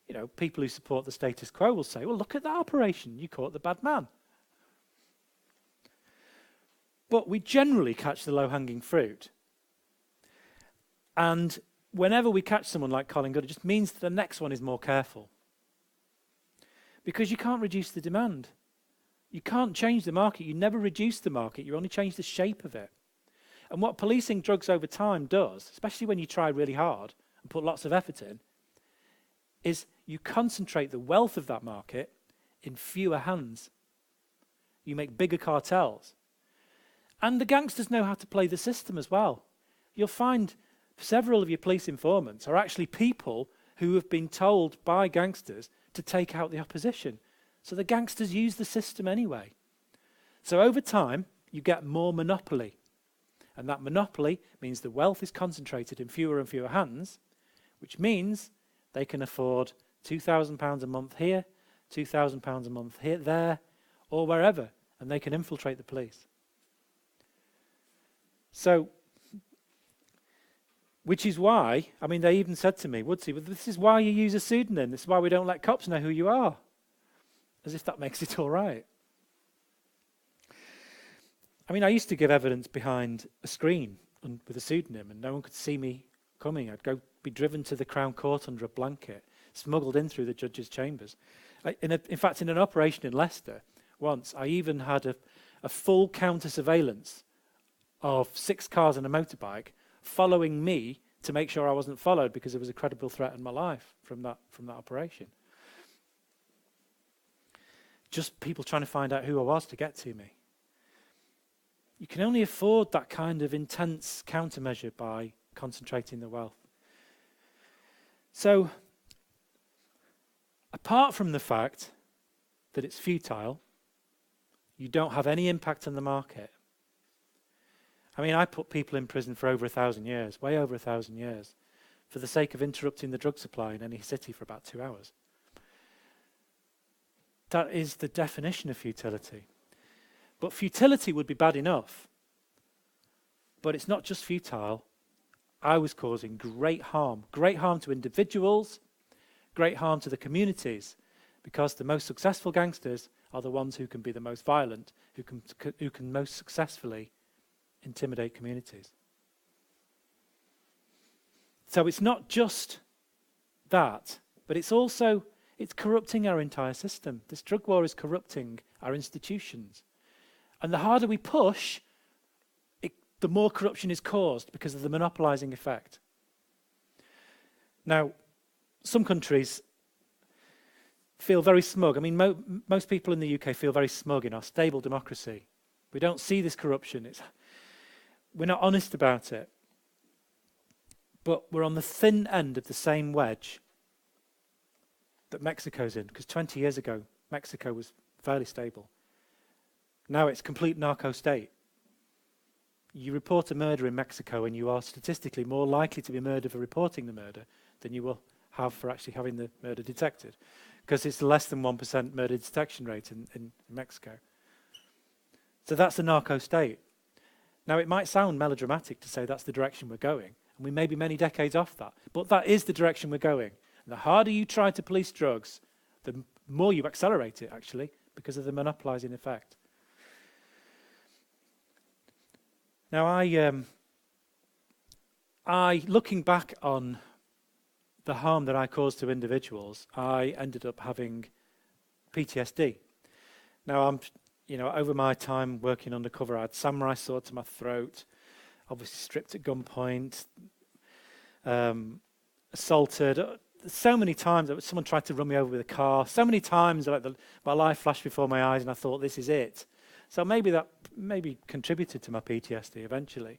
B: You know, people who support the status quo will say, well, look at that operation. You caught the bad man. But we generally catch the low-hanging fruit. And whenever we catch someone like Colin Gunn, it just means that the next one is more careful. Because you can't reduce the demand. You can't change the market. You never reduce the market. You only change the shape of it. And what policing drugs over time does, especially when you try really hard and put lots of effort in, is you concentrate the wealth of that market in fewer hands. You make bigger cartels. And the gangsters know how to play the system as well. You'll find several of your police informants are actually people who have been told by gangsters to take out the opposition. So the gangsters use the system anyway. So over time, you get more monopoly. And that monopoly means the wealth is concentrated in fewer and fewer hands, which means they can afford £2,000 a month here, £2,000 a month here, there, or wherever, and they can infiltrate the police. So, which is why, I mean, they even said to me, Woodsy, well, this is why you use a pseudonym. This is why we don't let cops know who you are. As if that makes it all right. I mean, I used to give evidence behind a screen with a pseudonym, and no one could see me coming. I'd be driven to the Crown Court under a blanket, smuggled in through the judge's chambers. In fact, in an operation in Leicester, once, I even had a full counter-surveillance of 6 cars and a motorbike following me to make sure I wasn't followed because there was a credible threat in my life from that operation. Just people trying to find out who I was to get to me. You can only afford that kind of intense countermeasure by concentrating the wealth. So, apart from the fact that it's futile, you don't have any impact on the market. I mean, I put people in prison for over 1,000 years, way over 1,000 years, for the sake of interrupting the drug supply in any city for about 2 hours. That is the definition of futility. But futility would be bad enough. But it's not just futile. I was causing great harm to individuals, great harm to the communities, because the most successful gangsters are the ones who can be the most violent, who can most successfully intimidate communities. So it's not just that, but it's corrupting our entire system. This drug war is corrupting our institutions. And the harder we push, the more corruption is caused because of the monopolizing effect. Now, some countries feel very smug. I mean, most people in the UK feel very smug in our stable democracy. We don't see this corruption. We're not honest about it. But we're on the thin end of the same wedge that Mexico's in, because 20 years ago, Mexico was fairly stable. Now it's complete narco state. You report a murder in Mexico and you are statistically more likely to be murdered for reporting the murder than you will have for actually having the murder detected, because it's less than 1% murder detection rate in Mexico. So that's a narco state. Now, it might sound melodramatic to say that's the direction we're going, and we may be many decades off that, but that is the direction we're going. And the harder you try to police drugs, the more you accelerate it, actually, because of the monopolizing effect. Now, I looking back on the harm that I caused to individuals, I ended up having PTSD. Now, over my time working undercover, I had samurai sword to my throat, obviously stripped at gunpoint, assaulted. So many times that someone tried to run me over with a car. So many times my life flashed before my eyes and I thought, this is it. So maybe that contributed to my PTSD eventually.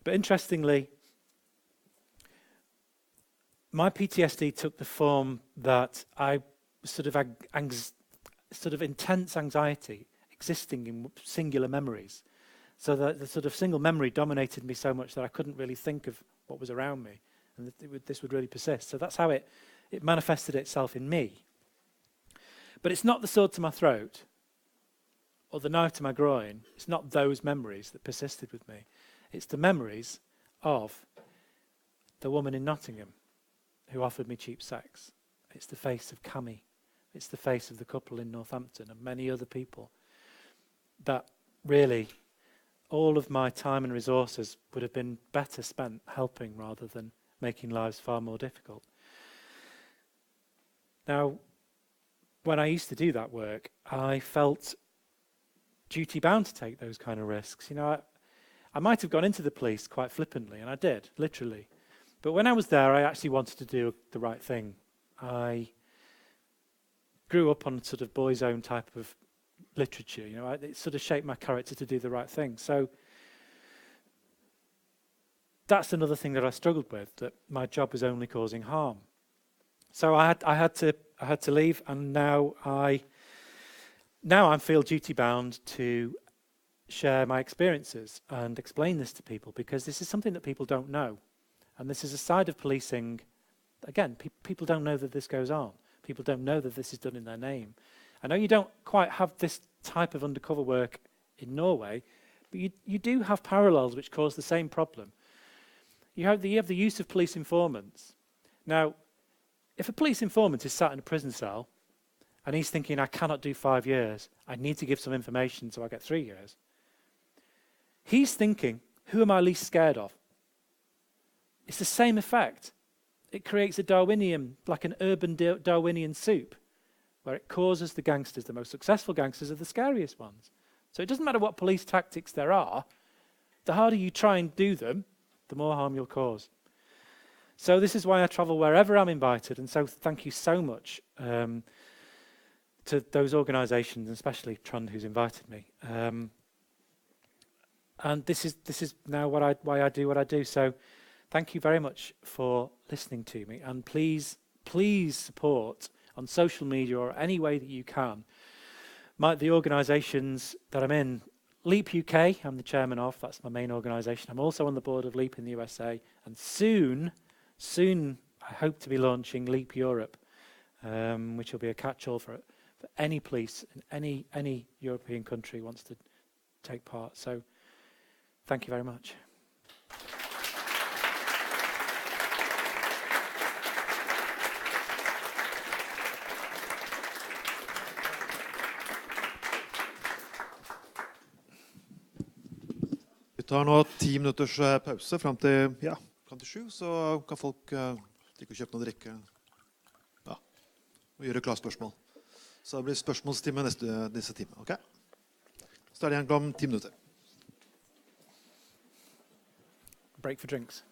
B: But interestingly, my PTSD took the form that I sort of intense anxiety existing in singular memories. So that the sort of single memory dominated me so much that I couldn't really think of what was around me, and this would really persist. So that's how it manifested itself in me. But it's not the sword to my throat or the knife to my groin. It's not those memories that persisted with me. It's the memories of the woman in Nottingham who offered me cheap sex. It's the face of Cammy. It's the face of the couple in Northampton and many other people that really all of my time and resources would have been better spent helping rather than making lives far more difficult. Now, when I used to do that work, I felt duty-bound to take those kind of risks. I might have gone into the police quite flippantly, and I did, literally. But when I was there, I actually wanted to do the right thing. I grew up on sort of boys' own type of literature. It sort of shaped my character to do the right thing. So that's another thing that I struggled with, that my job was only causing harm. So I had to leave, and now I feel duty-bound to share my experiences and explain this to people, because this is something that people don't know. And this is a side of policing. Again, people don't know that this goes on. People don't know that this is done in their name. I know you don't quite have this type of undercover work in Norway, but you do have parallels which cause the same problem. You have the use of police informants. Now, if a police informant is sat in a prison cell and he's thinking, I cannot do 5 years, I need to give some information so I get 3 years, he's thinking, who am I least scared of? It's the same effect. It creates a Darwinian, like an urban Darwinian soup, where it causes the gangsters, the most successful gangsters, are the scariest ones. So it doesn't matter what police tactics there are, the harder you try and do them, the more harm you'll cause. So this is why I travel wherever I'm invited, and so thank you so much to those organisations, and especially Trond, who's invited me. And this is now why I do what I do. So thank you very much for listening to me, and please support on social media or any way that you can the organisations that I'm in. Leap UK, I'm the chairman of, that's my main organisation. I'm also on the board of Leap in the USA, and soon I hope to be launching Leap Europe, which will be a catch-all for any police in any European country who wants to take part. So thank you very much.
A: Vi tar nå 10 minutters pause frem til 7, så kan folk stikke og kjøpe noe å drikke. Ja, og gjøre klare spørsmål. Så det blir spørsmålstime neste time, ok? Så er det igjen om 10 minutter.
B: break for drinks.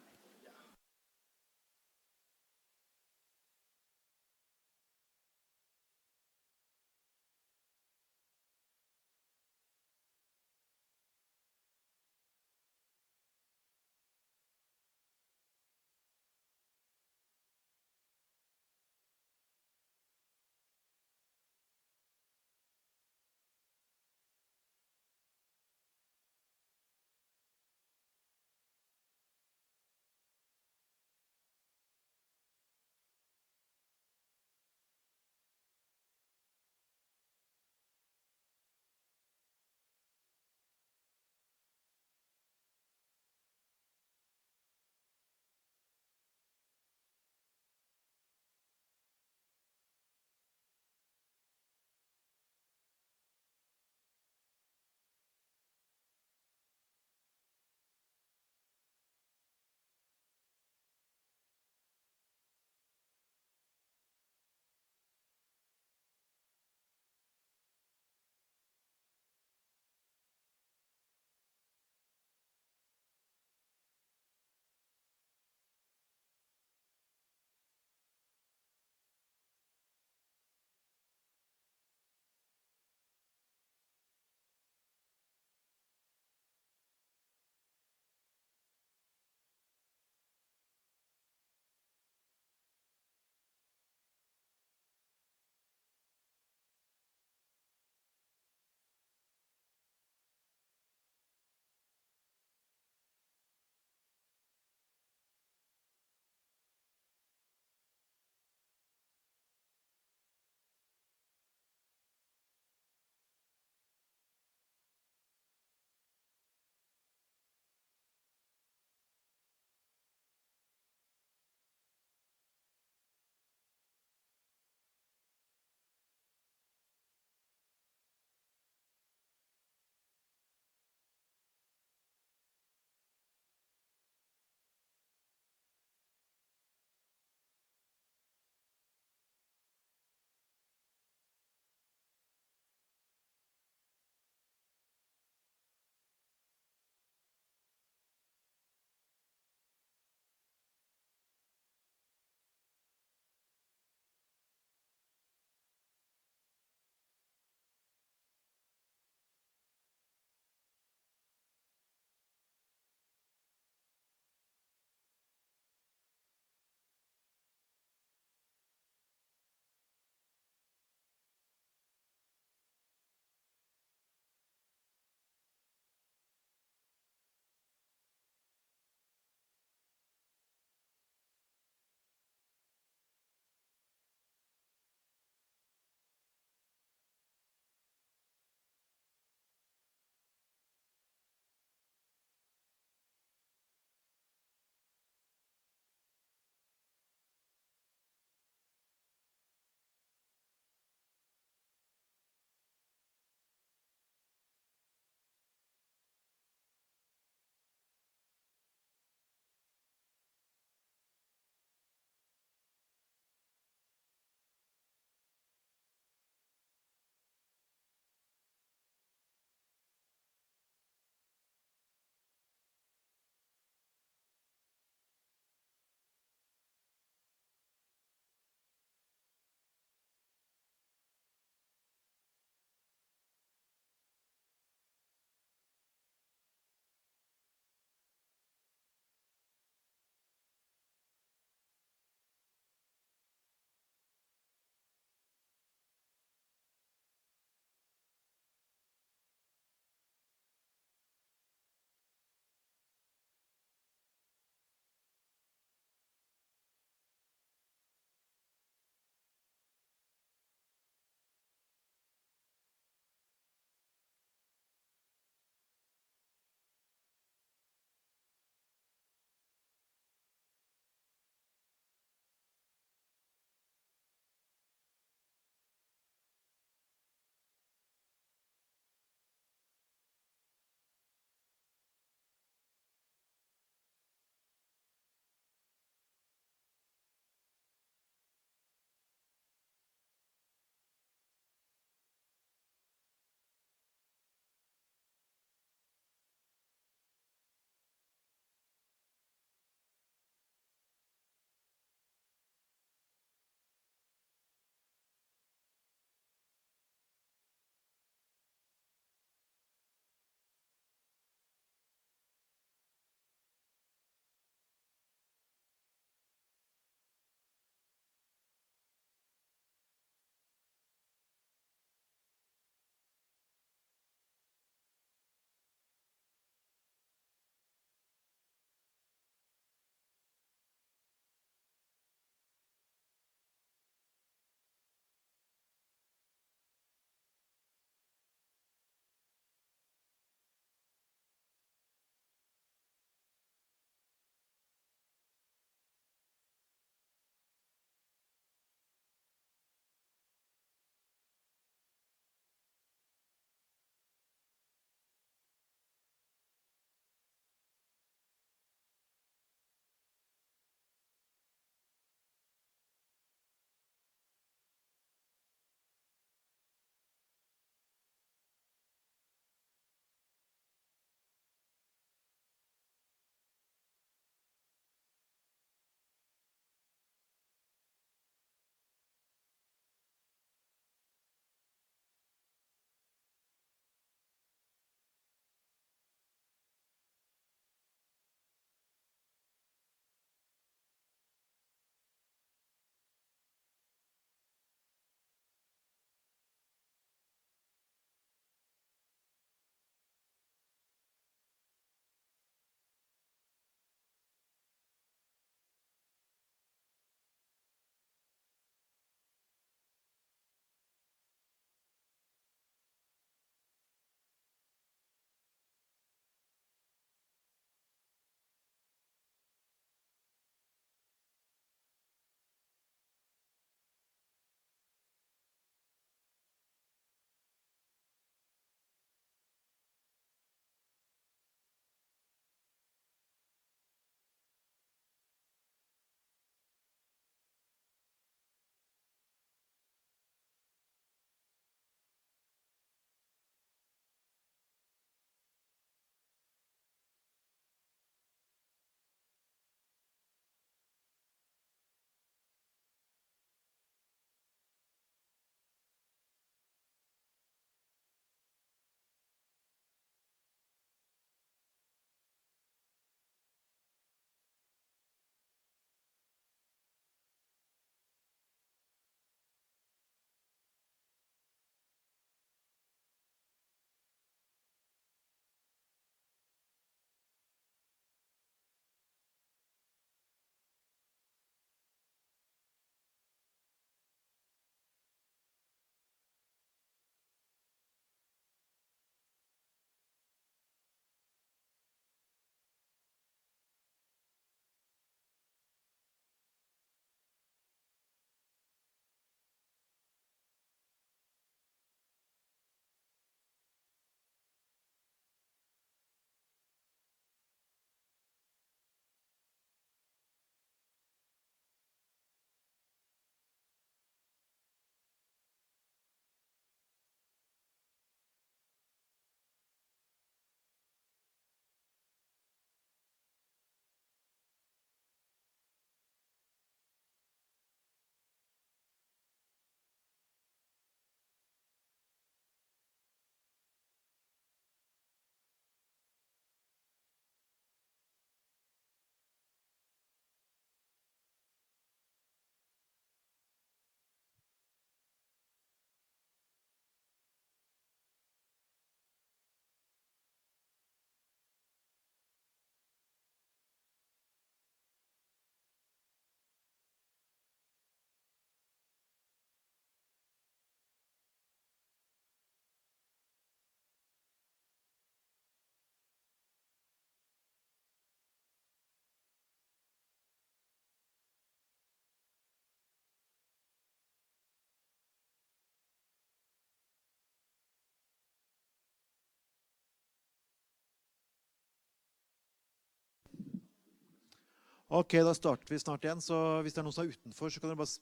A: Ok, da starter vi snart igjen, så hvis det er noen som er utenfor, så kan dere bare,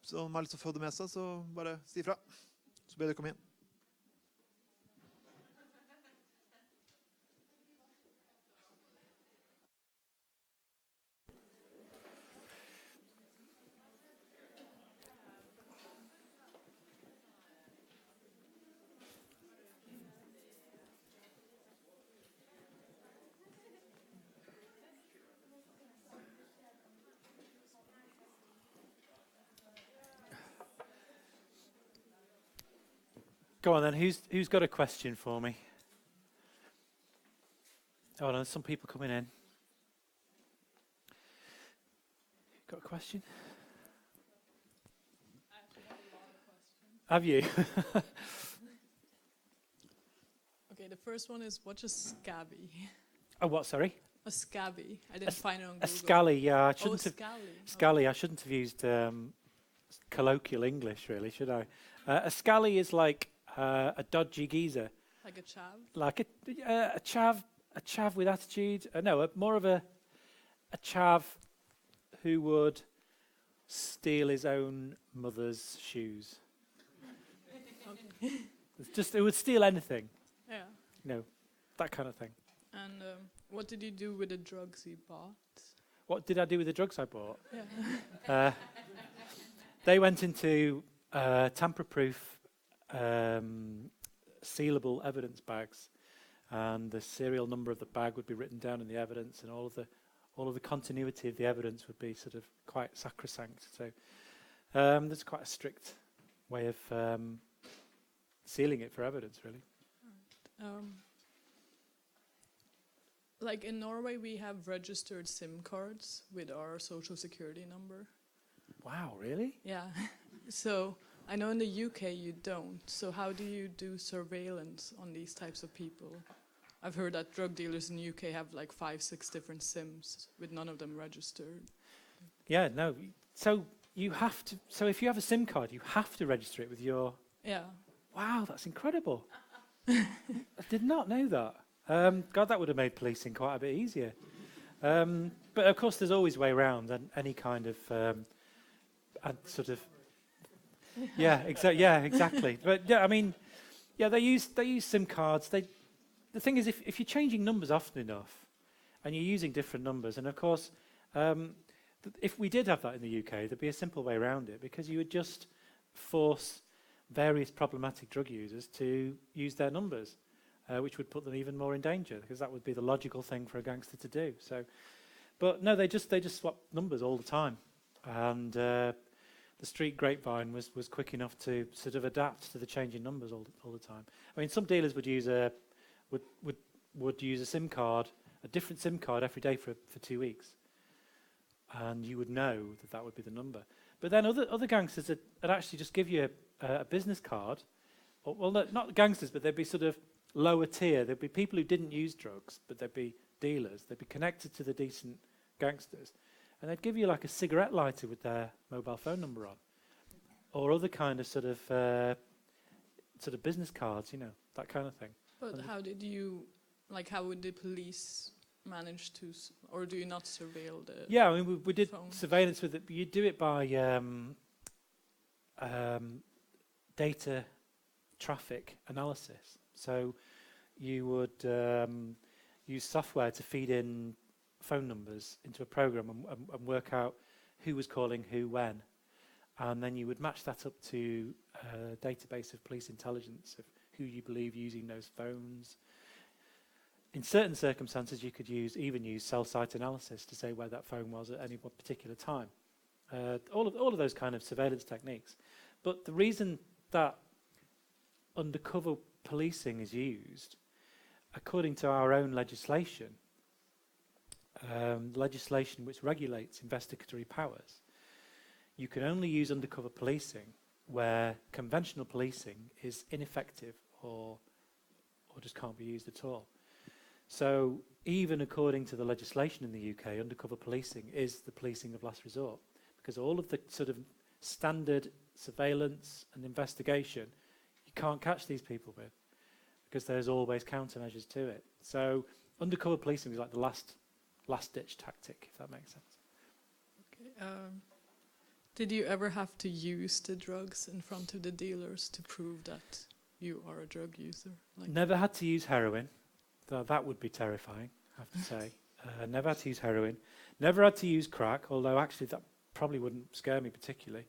A: som har lyst til å få det med seg, så bare si ifra. Så ber dere komme inn.
B: Go on then, who's got a question for me? Oh, there's some people coming in. Got a question?
C: I actually have a lot of questions.
B: Have you?
C: Okay, the first one is, what's a scabby?
B: Oh, what, sorry?
C: A scabby. I didn't find it on
B: A
C: Google.
B: scally, yeah. I
C: Oh,
B: shouldn't have,
C: scally.
B: scally, I shouldn't have used colloquial English, really, should I? A scally is like a dodgy geezer.
C: Like a chav?
B: Like a chav with attitude. No, more of a chav who would steal his own mother's shoes.
C: Okay.
B: It's just, it would steal anything,
C: Yeah.
B: you know, that kind of thing.
C: And what did you do with the drugs you bought?
B: What did I do with the drugs I bought?
C: Yeah.
B: They went into tamper-proof, sealable evidence bags, and the serial number of the bag would be written down in the evidence, and all of the continuity of the evidence would be sort of quite sacrosanct. So there's quite a strict way of sealing it for evidence, really.
C: Like in Norway, we have registered SIM cards with our social security number.
B: Wow, really?
C: Yeah. So I know in the UK you don't. So how do you do surveillance on these types of people? I've heard that drug dealers in the UK have like 5-6 different SIMs with none of them registered.
B: Yeah, no. So you have to. So if you have a SIM card, you have to register it with your.
C: Yeah.
B: Wow, that's incredible. I did not know that. God, that would have made policing quite a bit easier. But of course, there's always a way around any kind of sort of. Yeah, exactly. But yeah, I mean, yeah, they use SIM cards. The thing is, if you're changing numbers often enough, and you're using different numbers, and of course, if we did have that in the UK, there'd be a simple way around it, because you would just force various problematic drug users to use their numbers, which would put them even more in danger, because that would be the logical thing for a gangster to do. So, but no, they just swap numbers all the time, and the street grapevine was quick enough to sort of adapt to the changing numbers all the time. I mean, some dealers would use a SIM card, a different SIM card every day for 2 weeks, and you would know that would be the number. But then other gangsters would actually just give you a business card. Well, no, not gangsters, but they'd be sort of lower tier. There'd be people who didn't use drugs, but they'd be dealers. They'd be connected to the decent gangsters, and they'd give you like a cigarette lighter with their mobile phone number on, or other kind of sort of business cards, you know, that kind of thing.
C: But how did you, like, how would the police manage to, or do you not surveil the
B: Yeah, I mean, we did
C: phone?
B: surveillance with it, but you do it by data traffic analysis. So you would use software to feed in phone numbers into a program and work out who was calling who when. And then you would match that up to a database of police intelligence of who you believe using those phones. In certain circumstances, you could even use cell site analysis to say where that phone was at any one particular time. All of those kind of surveillance techniques. But the reason that undercover policing is used, according to our own legislation, legislation which regulates investigatory powers, you can only use undercover policing where conventional policing is ineffective or just can't be used at all. So even according to the legislation in the UK, undercover policing is the policing of last resort, because all of the sort of standard surveillance and investigation you can't catch these people with, because there's always countermeasures to it. So undercover policing is like the last ditch tactic, if that makes sense.
C: Did you ever have to use the drugs in front of the dealers to prove that you are a drug user? Like
B: Never had to use heroin, though that would be terrifying, I have to say. Never had to use heroin. Never had to use crack, although actually that probably wouldn't scare me particularly.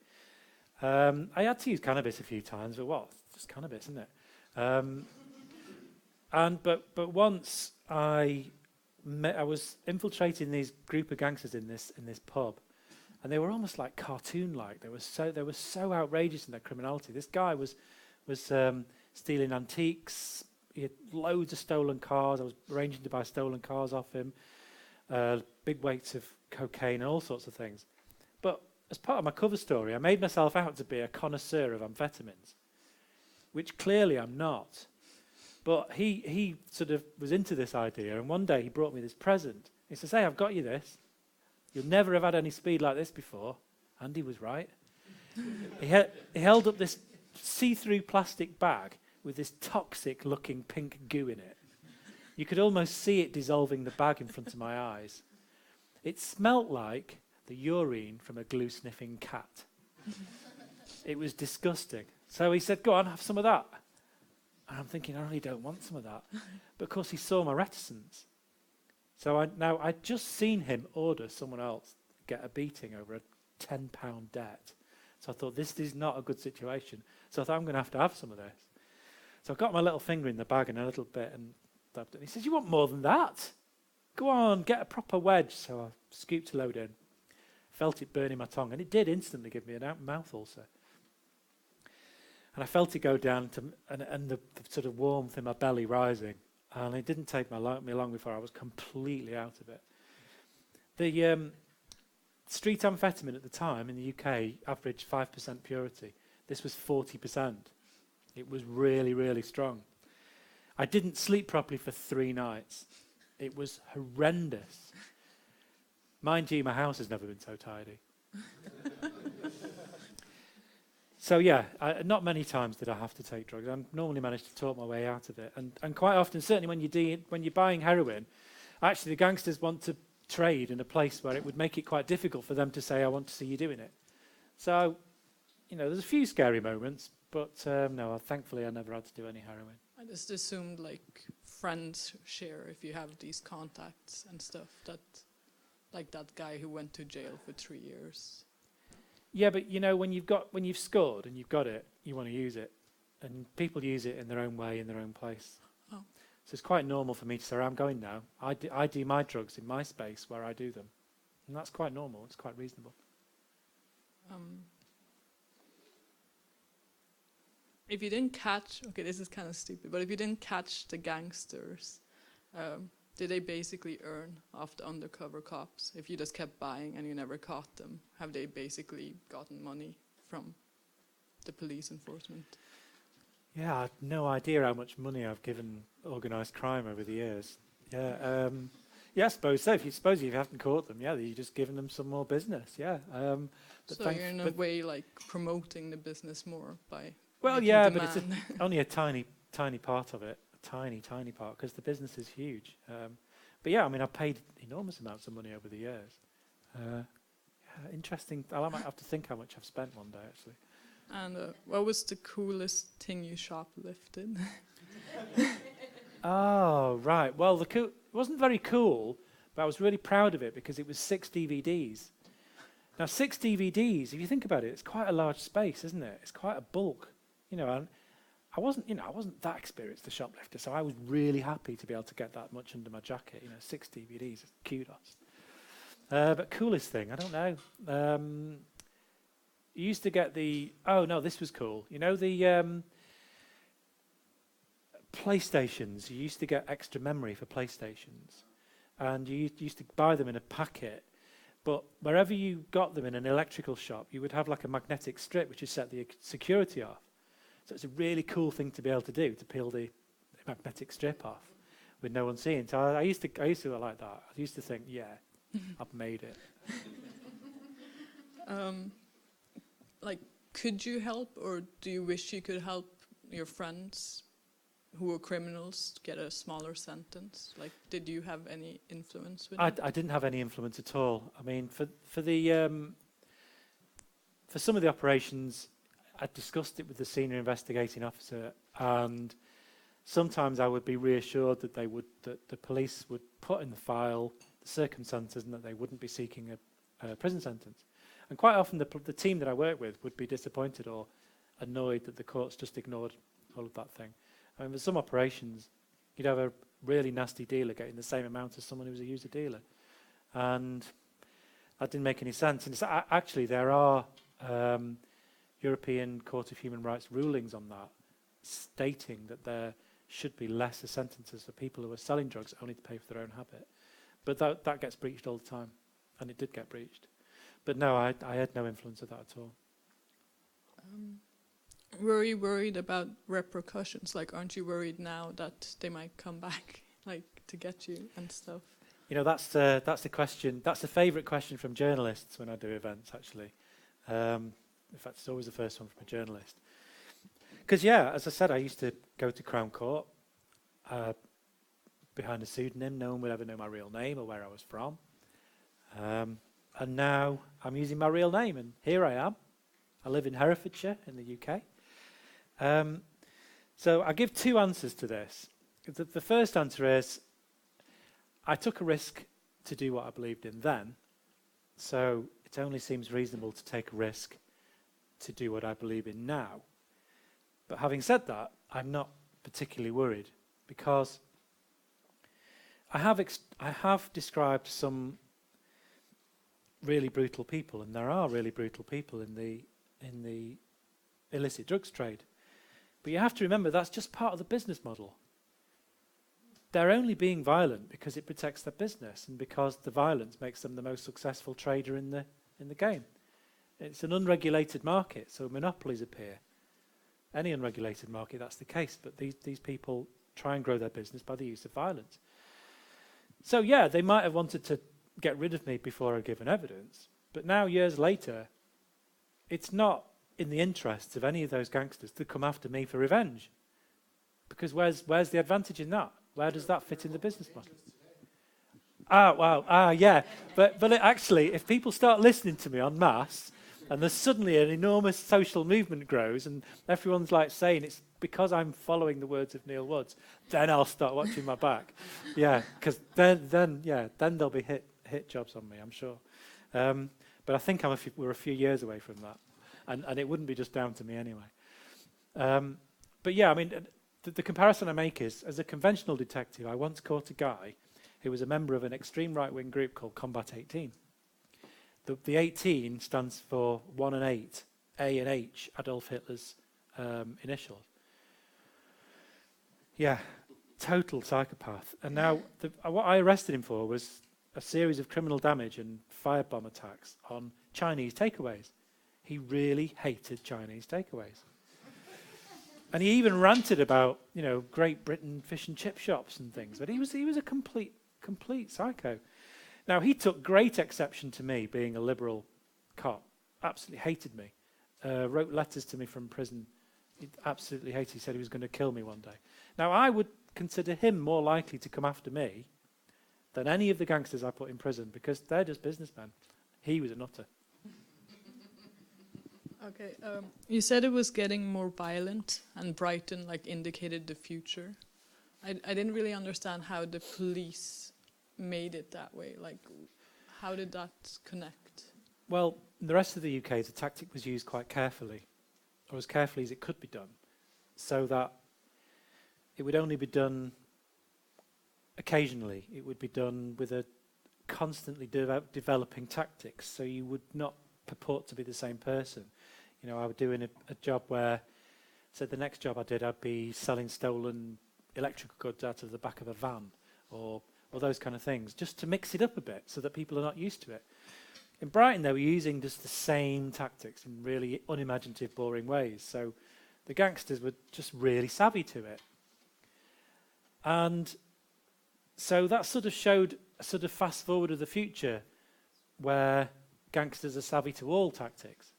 B: I had to use cannabis a few times, but what? It's just cannabis, isn't it? But once I was infiltrating these group of gangsters in this pub, and they were almost like cartoon-like. They were so outrageous in their criminality. This guy was stealing antiques. He had loads of stolen cars. I was arranging to buy stolen cars off him, big weights of cocaine, and all sorts of things. But as part of my cover story, I made myself out to be a connoisseur of amphetamines, which clearly I'm not. But he sort of was into this idea, and one day he brought me this present. He says, "Hey, I've got you this. You'll never have had any speed like this before." And he was right. He held up this see-through plastic bag with this toxic-looking pink goo in it. You could almost see it dissolving the bag in front of my eyes. It smelt like the urine from a glue-sniffing cat. It was disgusting. So he said, "Go on, have some of that." And I'm thinking, I really don't want some of that. But of course he saw my reticence. So I'd just seen him order someone else get a beating over a £10 debt. So I thought, this is not a good situation. So I thought, I'm going to have some of this. So I got my little finger in the bag and a little bit and dabbed it. He says, "You want more than that? Go on, get a proper wedge." So I scooped a load in. Felt it burning my tongue, and it did instantly give me a mouth ulcer. And I felt it go down and the sort of warmth in my belly rising. And it didn't take me long before I was completely out of it. The street amphetamine at the time in the UK averaged 5% purity. This was 40%. It was really, really strong. I didn't sleep properly for 3 nights. It was horrendous. Mind you, my house has never been so tidy. So yeah, not many times did I have to take drugs. I normally managed to talk my way out of it. And quite often, certainly when you're buying heroin, actually the gangsters want to trade in a place where it would make it quite difficult for them to say, "I want to see you doing it." So, there's a few scary moments, but no, thankfully I never had to do any heroin.
C: I just assumed like friends share if you have these contacts and stuff, that like that guy who went to jail for 3 years.
B: Yeah, but when you've scored and you've got it, you want to use it, and people use it in their own way, in their own place.
C: Oh.
B: So it's quite normal for me to say, "I'm going now. I do my drugs in my space where I do them," and that's quite normal. It's quite reasonable.
C: If you didn't catch, okay, this is kind of stupid, but if you didn't catch the gangsters, did they basically earn off the undercover cops? If you just kept buying and you never caught them, have they basically gotten money from the police enforcement?
B: Yeah, I had no idea how much money I've given organised crime over the years. Yeah, I suppose so. If you haven't caught them, you're just giving them some more business. Yeah.
C: So you're in a way like promoting the business more by.
B: Well, yeah, but it's only a tiny part of it. Tiny part, because the business is huge. But yeah, I mean, I've paid enormous amounts of money over the years. Interesting. I might have to think how much I've spent one day, actually.
C: And what was the coolest thing you shoplifted?
B: Oh, right. Well, it wasn't very cool, but I was really proud of it because it was 6 DVDs. Now, 6 DVDs, if you think about it, it's quite a large space, isn't it? It's quite a bulk, and I wasn't that experienced a shoplifter, so I was really happy to be able to get that much under my jacket. 6 DVDs, kudos. But coolest thing, I don't know. You used to get this was cool. The PlayStations, you used to get extra memory for PlayStations, and you used to buy them in a packet. But wherever you got them in an electrical shop, you would have like a magnetic strip which would set the security off. So it's a really cool thing to be able to do, to peel the magnetic strip off with no one seeing. So I used to like that. I used to think, yeah, I've made it.
C: Could you help, or do you wish you could help your friends who were criminals get a smaller sentence? Did you have any influence with it?
B: I didn't have any influence at all. I mean, for the for some of the operations, I discussed it with the senior investigating officer, and sometimes I would be reassured that that the police would put in the file the circumstances and that they wouldn't be seeking a prison sentence. And quite often the team that I work with would be disappointed or annoyed that the courts just ignored all of that thing. I mean, with some operations, you'd have a really nasty dealer getting the same amount as someone who's a user dealer. And that didn't make any sense. And actually, there are European Court of Human Rights rulings on that, stating that there should be lesser sentences for people who are selling drugs only to pay for their own habit. But that gets breached all the time, and it did get breached. But no, I had no influence of that at all.
C: Were you worried about repercussions? Like, aren't you worried now that they might come back, like, to get you and stuff?
B: You know, that's the question. That's the favourite question from journalists when I do events, actually. In fact, it's always the first one from a journalist. Because, yeah, as I said, I used to go to Crown Court behind a pseudonym. No one would ever know my real name or where I was from. And now I'm using my real name, and here I am. I live in Herefordshire in the UK. So I give two answers to this. The first answer is I took a risk to do what I believed in then, so it only seems reasonable to take a risk to do what I believe in now. But having said that, I'm not particularly worried, because I have described some really brutal people, and there are really brutal people in the illicit drugs trade. But you have to remember that's just part of the business model. They're only being violent because it protects their business and because the violence makes them the most successful trader in the game. It's an unregulated market, so monopolies appear. Any unregulated market, that's the case, but these people try and grow their business by the use of violence. So yeah, they might have wanted to get rid of me before I given evidence, but now, years later, it's not in the interests of any of those gangsters to come after me for revenge. Because where's the advantage in that? Where does that fit in the business model? Yeah. But actually, if people start listening to me en masse, and there's suddenly an enormous social movement grows, and everyone's like saying it's because I'm following the words of Neil Woods, then I'll start watching my back. Yeah, because then there'll be hit jobs on me, I'm sure. But I think we're a few years away from that. And it wouldn't be just down to me anyway. But yeah, I mean, the comparison I make is, as a conventional detective, I once caught a guy who was a member of an extreme right-wing group called Combat 18. The 18 stands for 1 and 8, A and H, Adolf Hitler's initials. Yeah, total psychopath. And now, what I arrested him for was a series of criminal damage and firebomb attacks on Chinese takeaways. He really hated Chinese takeaways. And he even ranted about, Great Britain fish and chip shops and things. But he was a complete psycho. Now, he took great exception to me being a liberal cop. Absolutely hated me. Wrote letters to me from prison. He absolutely hated. He said he was going to kill me one day. Now, I would consider him more likely to come after me than any of the gangsters I put in prison, because they're just businessmen. He was a nutter.
C: Okay, you said it was getting more violent, and Brighton indicated the future. I didn't really understand how the police made it that way. How did that connect?
B: Well, in the rest of the UK, the tactic was used quite carefully, or as carefully as it could be done, so that it would only be done occasionally. It would be done with a constantly developing tactics, so you would not purport to be the same person. I was doing a job where, the next job I did, I'd be selling stolen electrical goods out of the back of a van, or those kind of things, just to mix it up a bit so that people are not used to it. In Brighton, they were using just the same tactics in really unimaginative, boring ways. So the gangsters were just really savvy to it. And so that sort of showed a sort of fast forward of the future where gangsters are savvy to all tactics,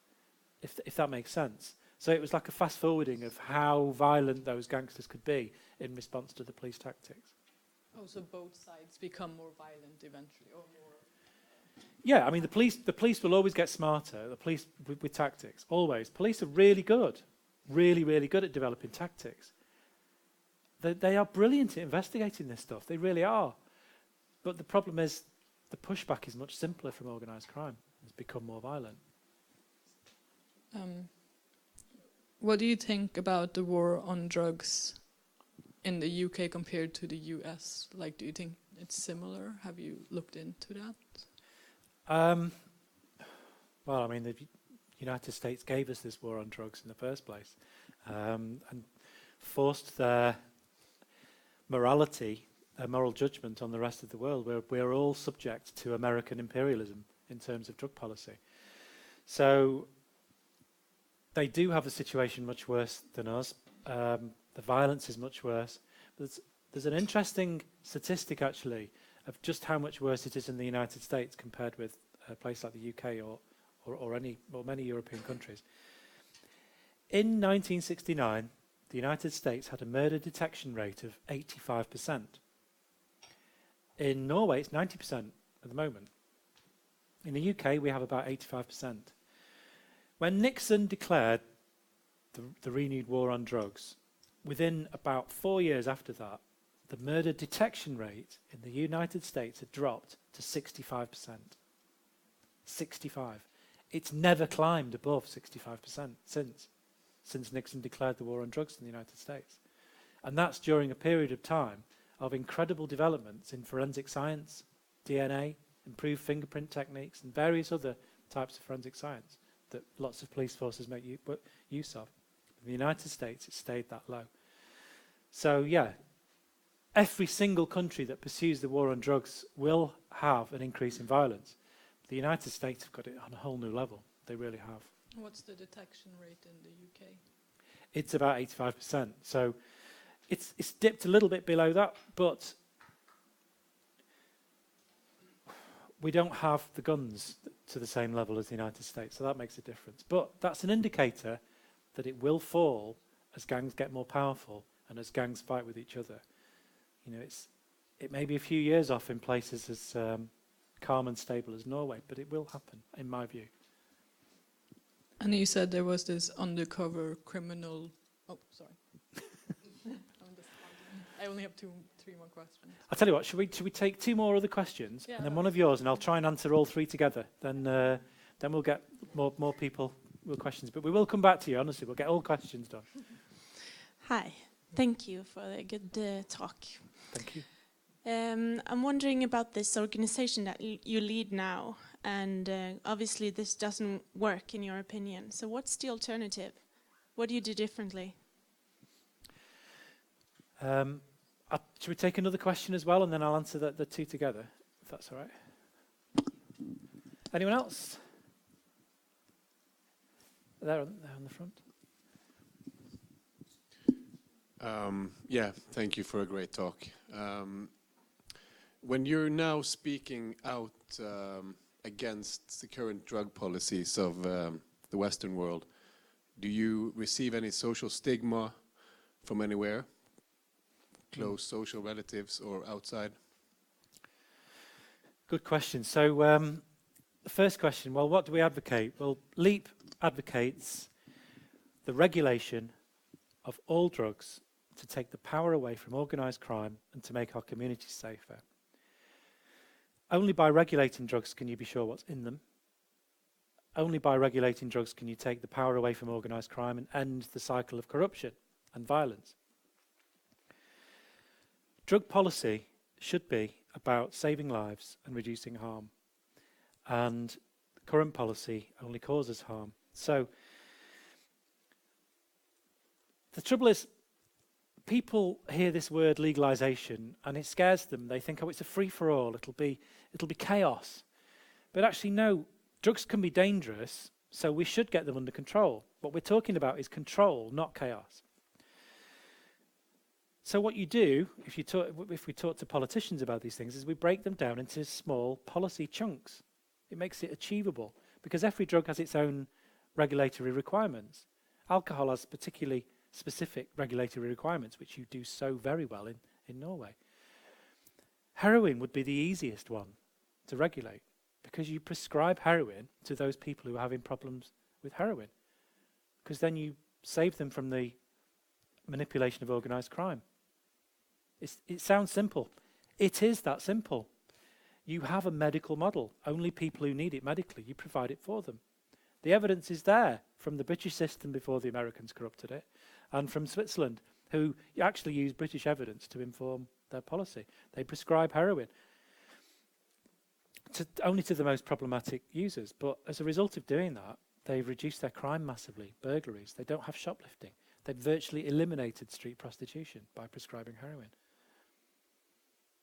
B: if that makes sense. So it was like a fast forwarding of how violent those gangsters could be in response to the police tactics.
C: Oh, so both sides become more violent eventually, or more?
B: Yeah, I mean, the police will always get smarter. The police with tactics, always. Police are really good, really good at developing tactics. They are brilliant at investigating this stuff. They really are. But the problem is, the pushback is much simpler from organised crime. It's become more violent.
C: What do you think about the war on drugs in the UK compared to the US? Like, do you think it's similar? Have you looked into that?
B: Well, I mean, the United States gave us this war on drugs in the first place, and forced their morality, their moral judgment on the rest of the world. We're all subject to American imperialism in terms of drug policy. So they do have a situation much worse than us. The violence is much worse. But there's an interesting statistic, actually, of just how much worse it is in the United States compared with a place like the UK or many European countries. In 1969, the United States had a murder detection rate of 85%. In Norway, it's 90% at the moment. In the UK, we have about 85%. When Nixon declared the renewed war on drugs, within about 4 years after that, the murder detection rate in the United States had dropped to 65%. 65. It's never climbed above 65% since Nixon declared the war on drugs in the United States. And that's during a period of time of incredible developments in forensic science, DNA, improved fingerprint techniques, and various other types of forensic science that lots of police forces make use of. In the United States, it stayed that low. So, yeah, every single country that pursues the war on drugs will have an increase in violence. The United States have got it on a whole new level. They really have.
C: What's the detection rate in the UK?
B: It's about 85%. So it's dipped a little bit below that, but we don't have the guns to the same level as the United States, so that makes a difference. But that's an indicator that it will fall as gangs get more powerful and as gangs fight with each other. You know, it may be a few years off in places as calm and stable as Norway, but it will happen, in my view.
C: And you said there was this undercover criminal... Oh, sorry. I only have 3 more questions.
B: I'll tell you what, should we take 2 more other questions,
C: Yeah,
B: and then one of yours, and I'll try and answer all 3 together. Then we'll get more people with questions. But we will come back to you, honestly. We'll get all questions done.
D: Hi. Thank you for the good talk.
B: Thank you.
D: I'm wondering about this organization that you lead now, and obviously this doesn't work in your opinion. So what's the alternative? What do you do differently?
B: Should we take another question as well, and then I'll answer the 2 together, if that's all right? Anyone else? There on the front.
E: Yeah, thank you for a great talk. When you're now speaking out against the current drug policies of the Western world, do you receive any social stigma from anywhere? Close social relatives or outside?
B: Good question. So the first question, well, what do we advocate? Well, LEAP advocates the regulation of all drugs to take the power away from organised crime and to make our communities safer. Only by regulating drugs can you be sure what's in them. Only by regulating drugs can you take the power away from organised crime and end the cycle of corruption and violence. Drug policy should be about saving lives and reducing harm. And current policy only causes harm. So the trouble is, people hear this word legalization and it scares them. They think, oh, it's a free-for-all, it'll be chaos. But actually, no, drugs can be dangerous, so we should get them under control. What we're talking about is control, not chaos. So what you do, if we talk to politicians about these things, is we break them down into small policy chunks. It makes it achievable, because every drug has its own regulatory requirements. Alcohol has particularly specific regulatory requirements, which you do so very well in Norway. Heroin would be the easiest one to regulate. because you prescribe heroin to those people who are having problems with heroin, because then you save them from the manipulation of organised crime. It sounds simple. It is that simple. You have a medical model. Only people who need it medically, you provide it for them. The evidence is there from the British system before the Americans corrupted it, and from Switzerland, who actually use British evidence to inform their policy. They prescribe heroin only to the most problematic users, but as a result of doing that, they've reduced their crime massively, burglaries. They don't have shoplifting. They've virtually eliminated street prostitution by prescribing heroin.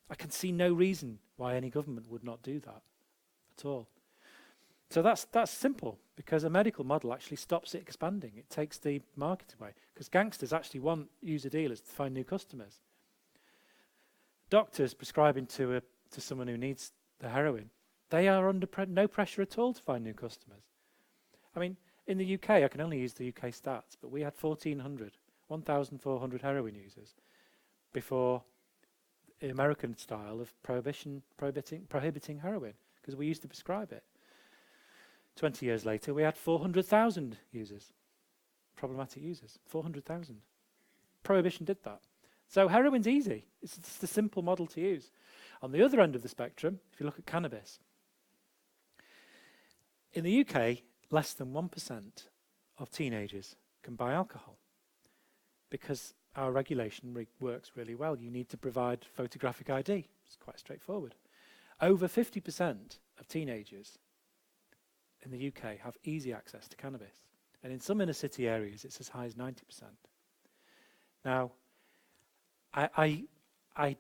B: I can see no reason why any government would not do that at all. So that's simple, because a medical model actually stops it expanding. It takes the market away, because gangsters actually want user dealers to find new customers. Doctors prescribing to someone who needs the heroin, they are under no pressure at all to find new customers. I mean, in the UK, I can only use the UK stats, but we had 1,400 heroin users before the American style of prohibiting heroin, because we used to prescribe it. 20 years later, we had 400,000 users, problematic users, 400,000. Prohibition did that. So heroin's easy. It's just a simple model to use. On the other end of the spectrum, if you look at cannabis, in the UK, less than 1% of teenagers can buy alcohol, because our regulation works really well. You need to provide photographic ID. It's quite straightforward. Over 50% of teenagers in the UK have easy access to cannabis. And in some inner city areas, it's as high as 90%. Now, I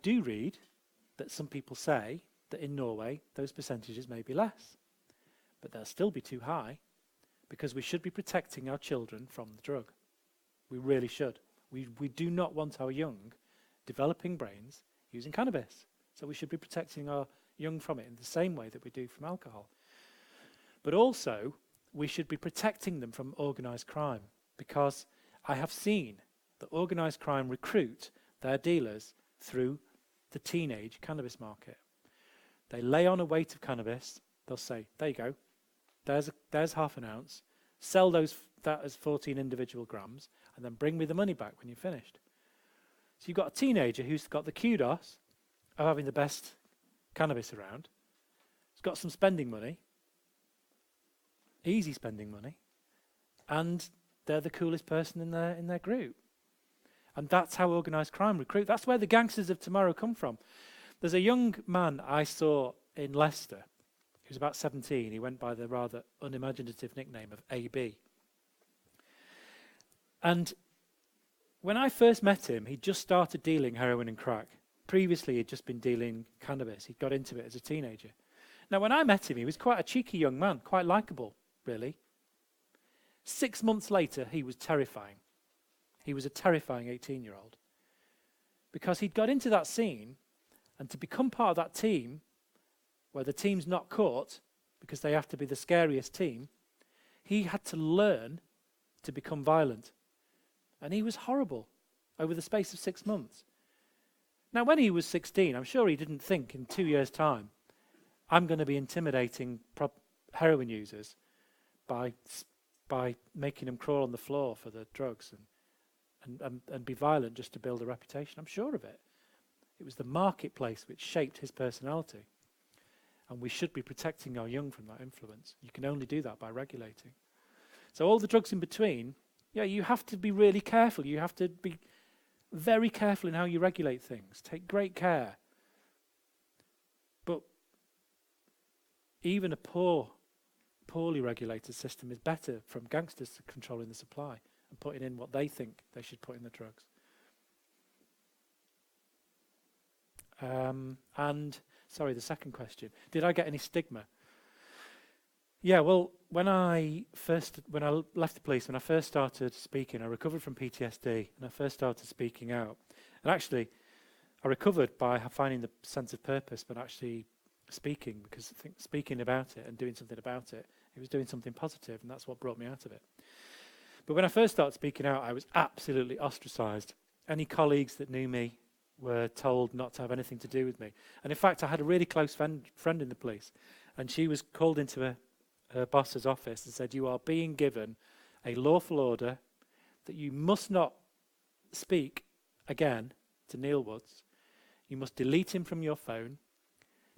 B: do read that some people say that in Norway, those percentages may be less. But they'll still be too high, because we should be protecting our children from the drug. We really should. We do not want our young developing brains using cannabis. So we should be protecting our young from it in the same way that we do from alcohol. But also, we should be protecting them from organised crime, because I have seen that organised crime recruit their dealers through the teenage cannabis market. They lay on a weight of cannabis. They'll say, there you go, there's half an ounce. Sell that as 14 individual grams, and then bring me the money back when you're finished. So you've got a teenager who's got the kudos of having the best cannabis around. He's got some spending money, easy spending money, and they're the coolest person in their group. And that's how organised crime recruit. That's where the gangsters of tomorrow come from. There's a young man I saw in Leicester. He was about 17. He went by the rather unimaginative nickname of AB. And when I first met him, he'd just started dealing heroin and crack. Previously, he'd just been dealing cannabis. He'd got into it as a teenager. Now, when I met him, he was quite a cheeky young man, quite likeable, really. 6 months later, he was terrifying. He was a terrifying 18-year-old. Because he'd got into that scene, and to become part of that team, where the team's not caught, because they have to be the scariest team, he had to learn to become violent. And he was horrible over the space of 6 months. Now, when he was 16, I'm sure he didn't think in 2 years' time, I'm going to be intimidating heroin users by making them crawl on the floor for the drugs and be violent just to build a reputation. I'm sure of it. It was the marketplace which shaped his personality. And we should be protecting our young from that influence. You can only do that by regulating. So all the drugs in between, yeah, you have to be really careful. You have to be very careful in how you regulate things. Take great care. But even a poorly regulated system is better from gangsters controlling the supply and putting in what they think they should put in the drugs. And sorry, the second question. Did I get any stigma? Yeah, well, when I left the police, when I first started speaking, I recovered from PTSD, and I first started speaking out. And actually, I recovered by finding the sense of purpose, but actually speaking, because I think speaking about it and doing something about it, it was doing something positive, and that's what brought me out of it. But when I first started speaking out, I was absolutely ostracized. Any colleagues that knew me were told not to have anything to do with me. And in fact, I had a really close friend in the police, And she was called into her boss's office and said, "You are being given a lawful order that you must not speak again to Neil Woods. You must delete him from your phone,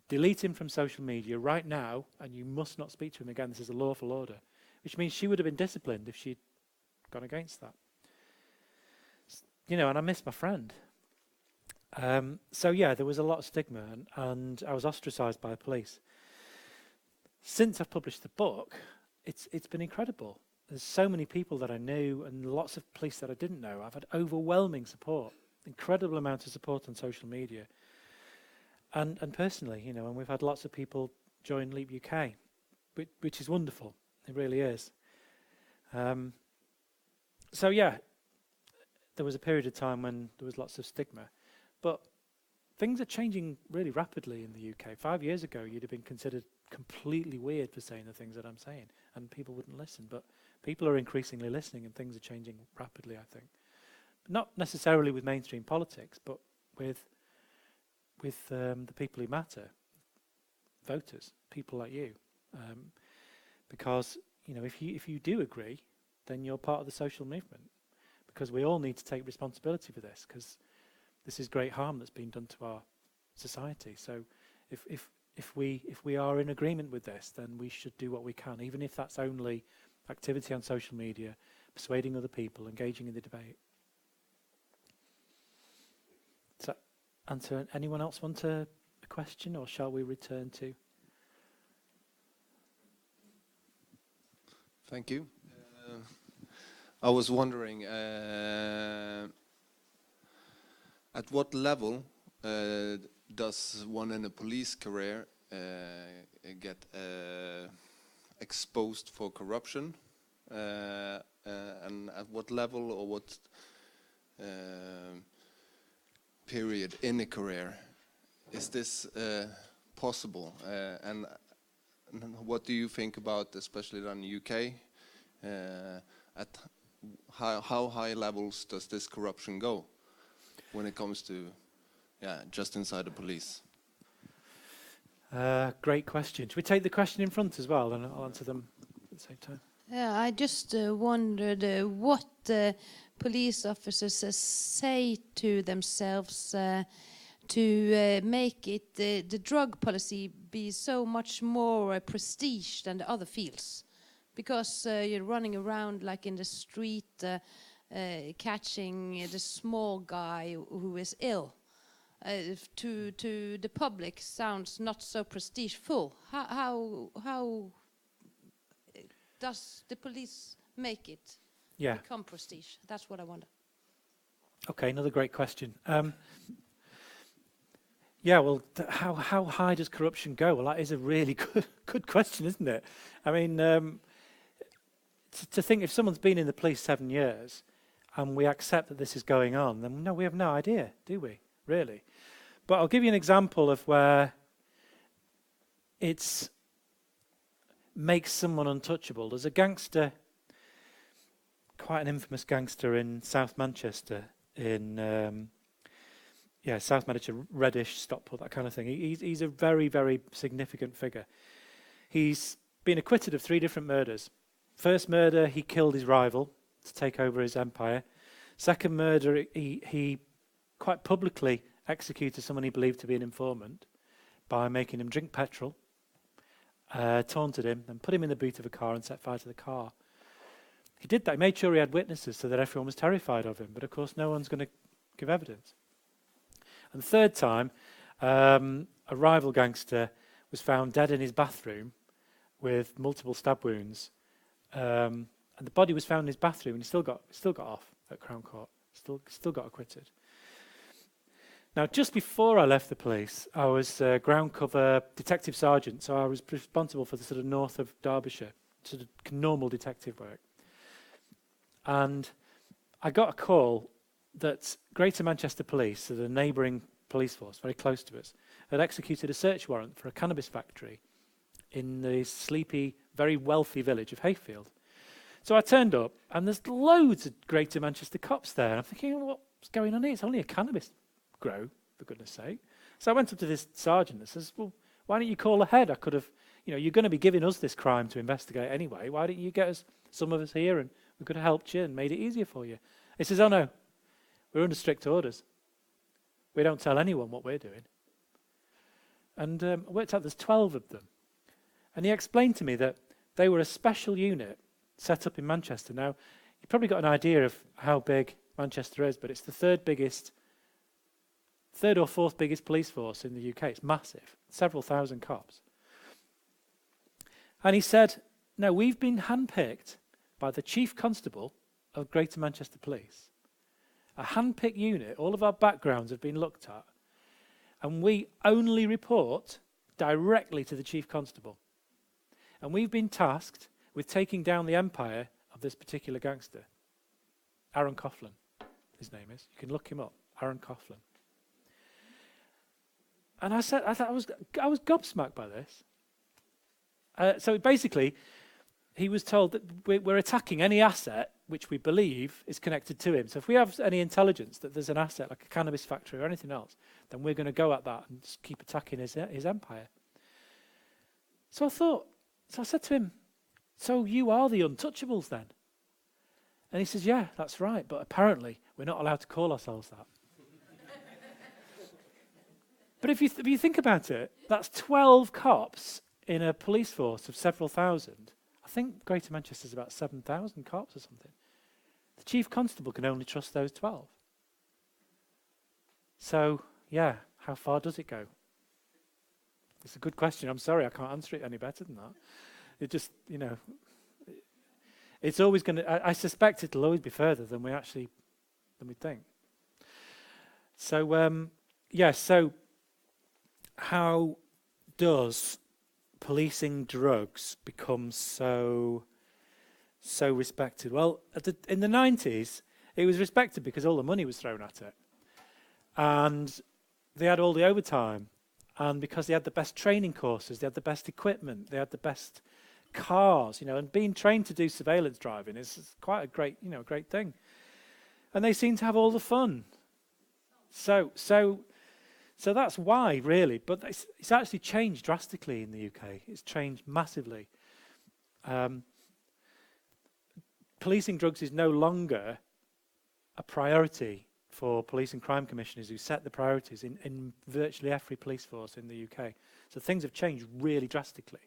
B: delete him from social media right now, and you must not speak to him again. This is a lawful order." Which means she would have been disciplined if she'd gone against that. And I miss my friend. So yeah, there was a lot of stigma, and I was ostracized by the police. Since I've published the book, it's been incredible. There's so many people that I knew and lots of police that I didn't know. I've had overwhelming support, incredible amount of support on social media. And personally, and we've had lots of people join Leap UK, which is wonderful. It really is. So yeah, there was a period of time when there was lots of stigma. But things are changing really rapidly in the UK. 5 years ago, you'd have been considered completely weird for saying the things that I'm saying, and people wouldn't listen. But people are increasingly listening, and things are changing rapidly, I think. Not necessarily with mainstream politics, but with the people who matter, voters, people like you. Because, if you do agree, then you're part of the social movement. Because we all need to take responsibility for this, because this is great harm that's been done to our society. So if we are in agreement with this, then we should do what we can, even if that's only activity on social media, persuading other people, engaging in the debate. Does that answer? Anyone else want a question, or shall we return to?
F: Thank you. I was wondering, at what level does one in a police career get exposed for corruption, and at what level or what period in a career is this possible? And what do you think about, especially in the UK, at how high levels does this corruption go when it comes to, just inside the police?
B: Great question. Should we take the question in front as well, and I'll answer them at the same time?
G: Yeah, I just wondered what police officers say to themselves to make it the drug policy be so much more prestige than the other fields, because you're running around like in the street catching the small guy who is ill. To the public sounds not so prestigeful. How does the police make it become prestige? That's what I wonder.
B: Okay, another great question. Well, how high does corruption go? Well, that is a really good question, isn't it? I mean, to think if someone's been in the police 7 years and we accept that this is going on, then no, we have no idea, do we? Really. But I'll give you an example of where it makes someone untouchable. There's a gangster, quite an infamous gangster in South Manchester, South Manchester, Reddish, Stockport, that kind of thing. He's a very, very significant figure. He's been acquitted of 3 different murders. First murder, he killed his rival to take over his empire. Second murder, he quite publicly executed someone he believed to be an informant by making him drink petrol, taunted him, and put him in the boot of a car and set fire to the car. He did that. He made sure he had witnesses so that everyone was terrified of him. But of course, no one's going to give evidence. And the third time, a rival gangster was found dead in his bathroom with multiple stab wounds. And the body was found in his bathroom, and he still got off at Crown Court. Still got acquitted. Now, just before I left the police, I was ground cover detective sergeant, so I was responsible for the sort of north of Derbyshire, sort of normal detective work. And I got a call that Greater Manchester Police, so the neighbouring police force, very close to us, had executed a search warrant for a cannabis factory in the sleepy, very wealthy village of Hayfield. So I turned up, and there's loads of Greater Manchester cops there. And I'm thinking, what's going on here? It's only a cannabis grow, for goodness sake. So I went up to this sergeant and says, well, why don't you call ahead? I could have, you're going to be giving us this crime to investigate anyway. Why don't you get us, some of us here, and we could have helped you and made it easier for you. He says, oh no, we're under strict orders. We don't tell anyone what we're doing. And I worked out there's 12 of them. And he explained to me that they were a special unit set up in Manchester. Now, you've probably got an idea of how big Manchester is, but it's the third or fourth biggest police force in the UK. It's massive, several thousand cops. And he said, no, we've been handpicked by the Chief Constable of Greater Manchester Police. A handpicked unit, all of our backgrounds have been looked at, and we only report directly to the Chief Constable. And we've been tasked with taking down the empire of this particular gangster. Aaron Coughlin, his name is. You can look him up, Aaron Coughlin. And I was gobsmacked by this. So basically, he was told that we're attacking any asset which we believe is connected to him. So if we have any intelligence that there's an asset like a cannabis factory or anything else, then we're going to go at that and just keep attacking his empire. So I said to him, so you are the untouchables then? And he says, yeah, that's right, but apparently we're not allowed to call ourselves that. But if you think about it, that's 12 cops in a police force of several thousand. I think Greater Manchester's about 7,000 cops or something. The Chief Constable can only trust those 12. So, yeah, how far does it go? It's a good question. I'm sorry, I can't answer it any better than that. It just, it's always going to, I suspect it'll always be further than we think. So, so how does policing drugs become so respected? Well, in the 90s, it was respected because all the money was thrown at it. And they had all the overtime. And because they had the best training courses, they had the best equipment, they had the best cars, and being trained to do surveillance driving is quite a great thing. And they seem to have all the fun. So that's why, really. But it's actually changed drastically in the UK. It's changed massively. Policing drugs is no longer a priority for police and crime commissioners who set the priorities in virtually every police force in the UK. So things have changed really drastically.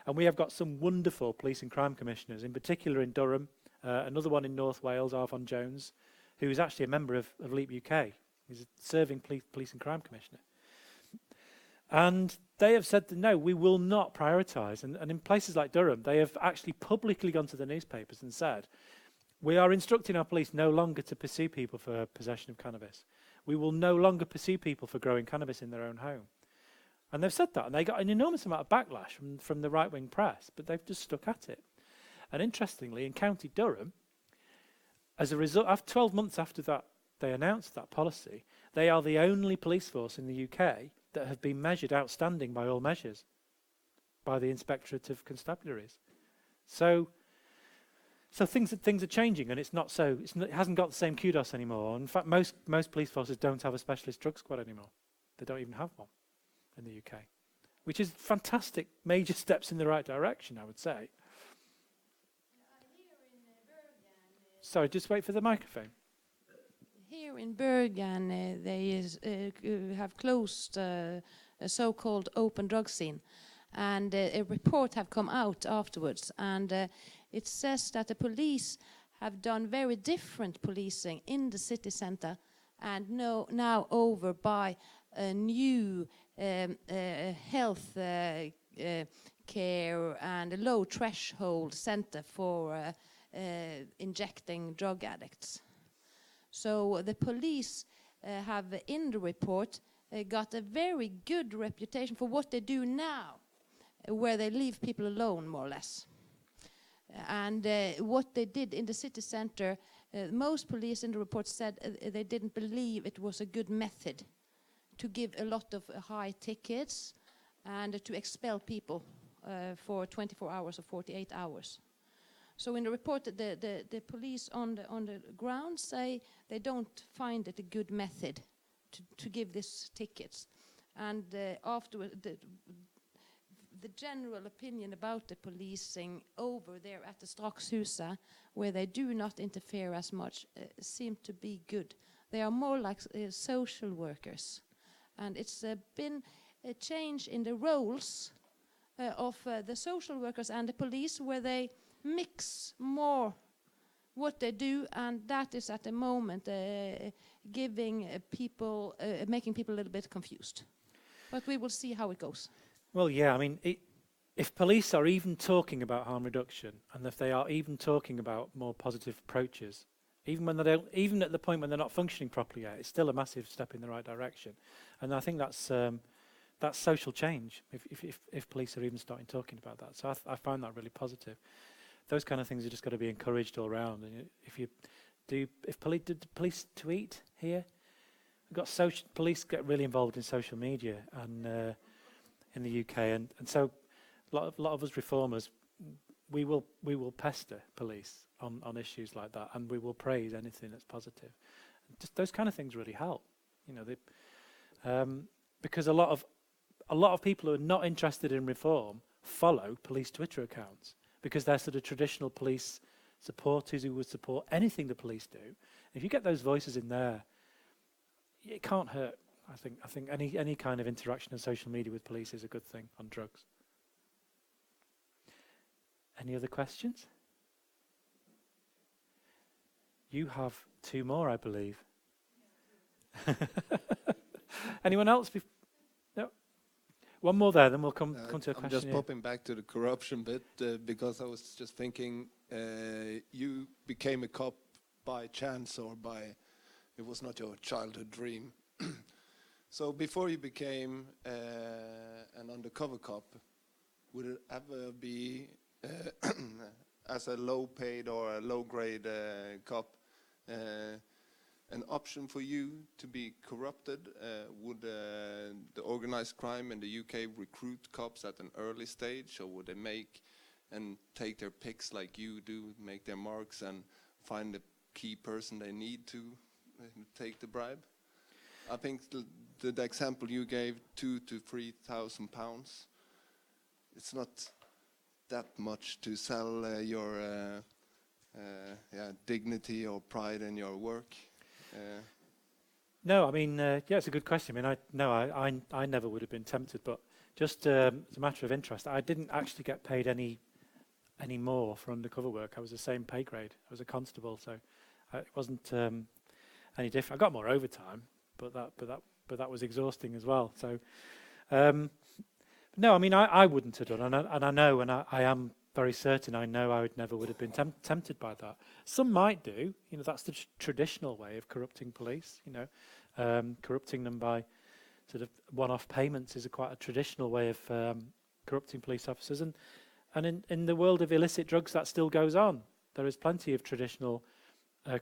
B: And we have got some wonderful police and crime commissioners, in particular in Durham, another one in North Wales, Arfon Jones, who is actually a member of LEAP UK. He's a serving police and crime commissioner. And they have said that, no, we will not prioritise. And in places like Durham, they have actually publicly gone to the newspapers and said, we are instructing our police no longer to pursue people for possession of cannabis. We will no longer pursue people for growing cannabis in their own home. And they've said that, and they got an enormous amount of backlash from the right-wing press, but they've just stuck at it. And interestingly, in County Durham, as a result, after 12 months after that, they announced that policy, they are the only police force in the UK that have been measured outstanding by all measures, by the Inspectorate of Constabularies. So things are changing, and it hasn't got the same kudos anymore. In fact, most police forces don't have a specialist drug squad anymore. They don't even have one in the UK, which is fantastic, major steps in the right direction, I would say. Sorry, just wait for the microphone.
G: Here in Bergen, they have closed a so-called open drug scene, and a report have come out afterwards, and it says that the police have done very different policing in the city centre, and now over by a new health care and a low threshold centre for injecting drug addicts. So the police have, in the report, got a very good reputation for what they do now, where they leave people alone, more or less. And what they did in the city centre, most police in the report said they didn't believe it was a good method to give a lot of high tickets and to expel people for 24 hours or 48 hours. So in the report, the police on the ground say they don't find it a good method to give these tickets. And afterward, the general opinion about the policing over there at the Strakshuset, where they do not interfere as much, seem to be good. They are more like social workers. And it's been a change in the roles of the social workers and the police, where they mix more what they do, and that is at the moment giving people, making people a little bit confused. But we will see how it goes.
B: Well, yeah, I mean, if police are even talking about harm reduction, and if they are even talking about more positive approaches, even when they don't, even at the point when they're not functioning properly yet, it's still a massive step in the right direction. And I think that's social change. If police are even starting talking about that, so I find that really positive. Those kind of things are just got to be encouraged all around. And if police tweet here, we've got police get really involved in social media and in the UK, and so a lot of us reformers, we will pester police on issues like that, and we will praise anything that's positive. Just those kind of things really help, you know. Because a lot of people who are not interested in reform follow police Twitter accounts, because they're sort of traditional police supporters who would support anything the police do. If you get those voices in there, it can't hurt. I think any kind of interaction on social media with police is a good thing on drugs. Any other questions? You have 2 more, I believe. Anyone else? No. One more there, then we'll come to a question.
F: I'm just
B: here.
F: popping back to the corruption bit because I was just thinking you became a cop by chance, or it was not your childhood dream. So before you became an undercover cop, would it ever be as a low-paid or a low-grade cop an option for you to be corrupted? Would the organized crime in the UK recruit cops at an early stage, or would they make and take their picks like you do, make their marks and find the key person they need to take the bribe? I think the example you gave, £2,000 to £3,000, it's not that much to sell your dignity or pride in your work.
B: No, I mean, yeah, it's a good question. I mean, I never would have been tempted, but just as a matter of interest, I didn't actually get paid any more for undercover work. I was the same pay grade. I was a constable, so it wasn't any different. I got more overtime, but that was exhausting as well. So, no, I mean, I wouldn't have done, and I know, and I am very certain I know I would have been tempted by that. Some might do, you know, that's the traditional way of corrupting police, you know, corrupting them by sort of one-off payments is quite a traditional way of corrupting police officers. And in the world of illicit drugs, that still goes on. There is plenty of traditional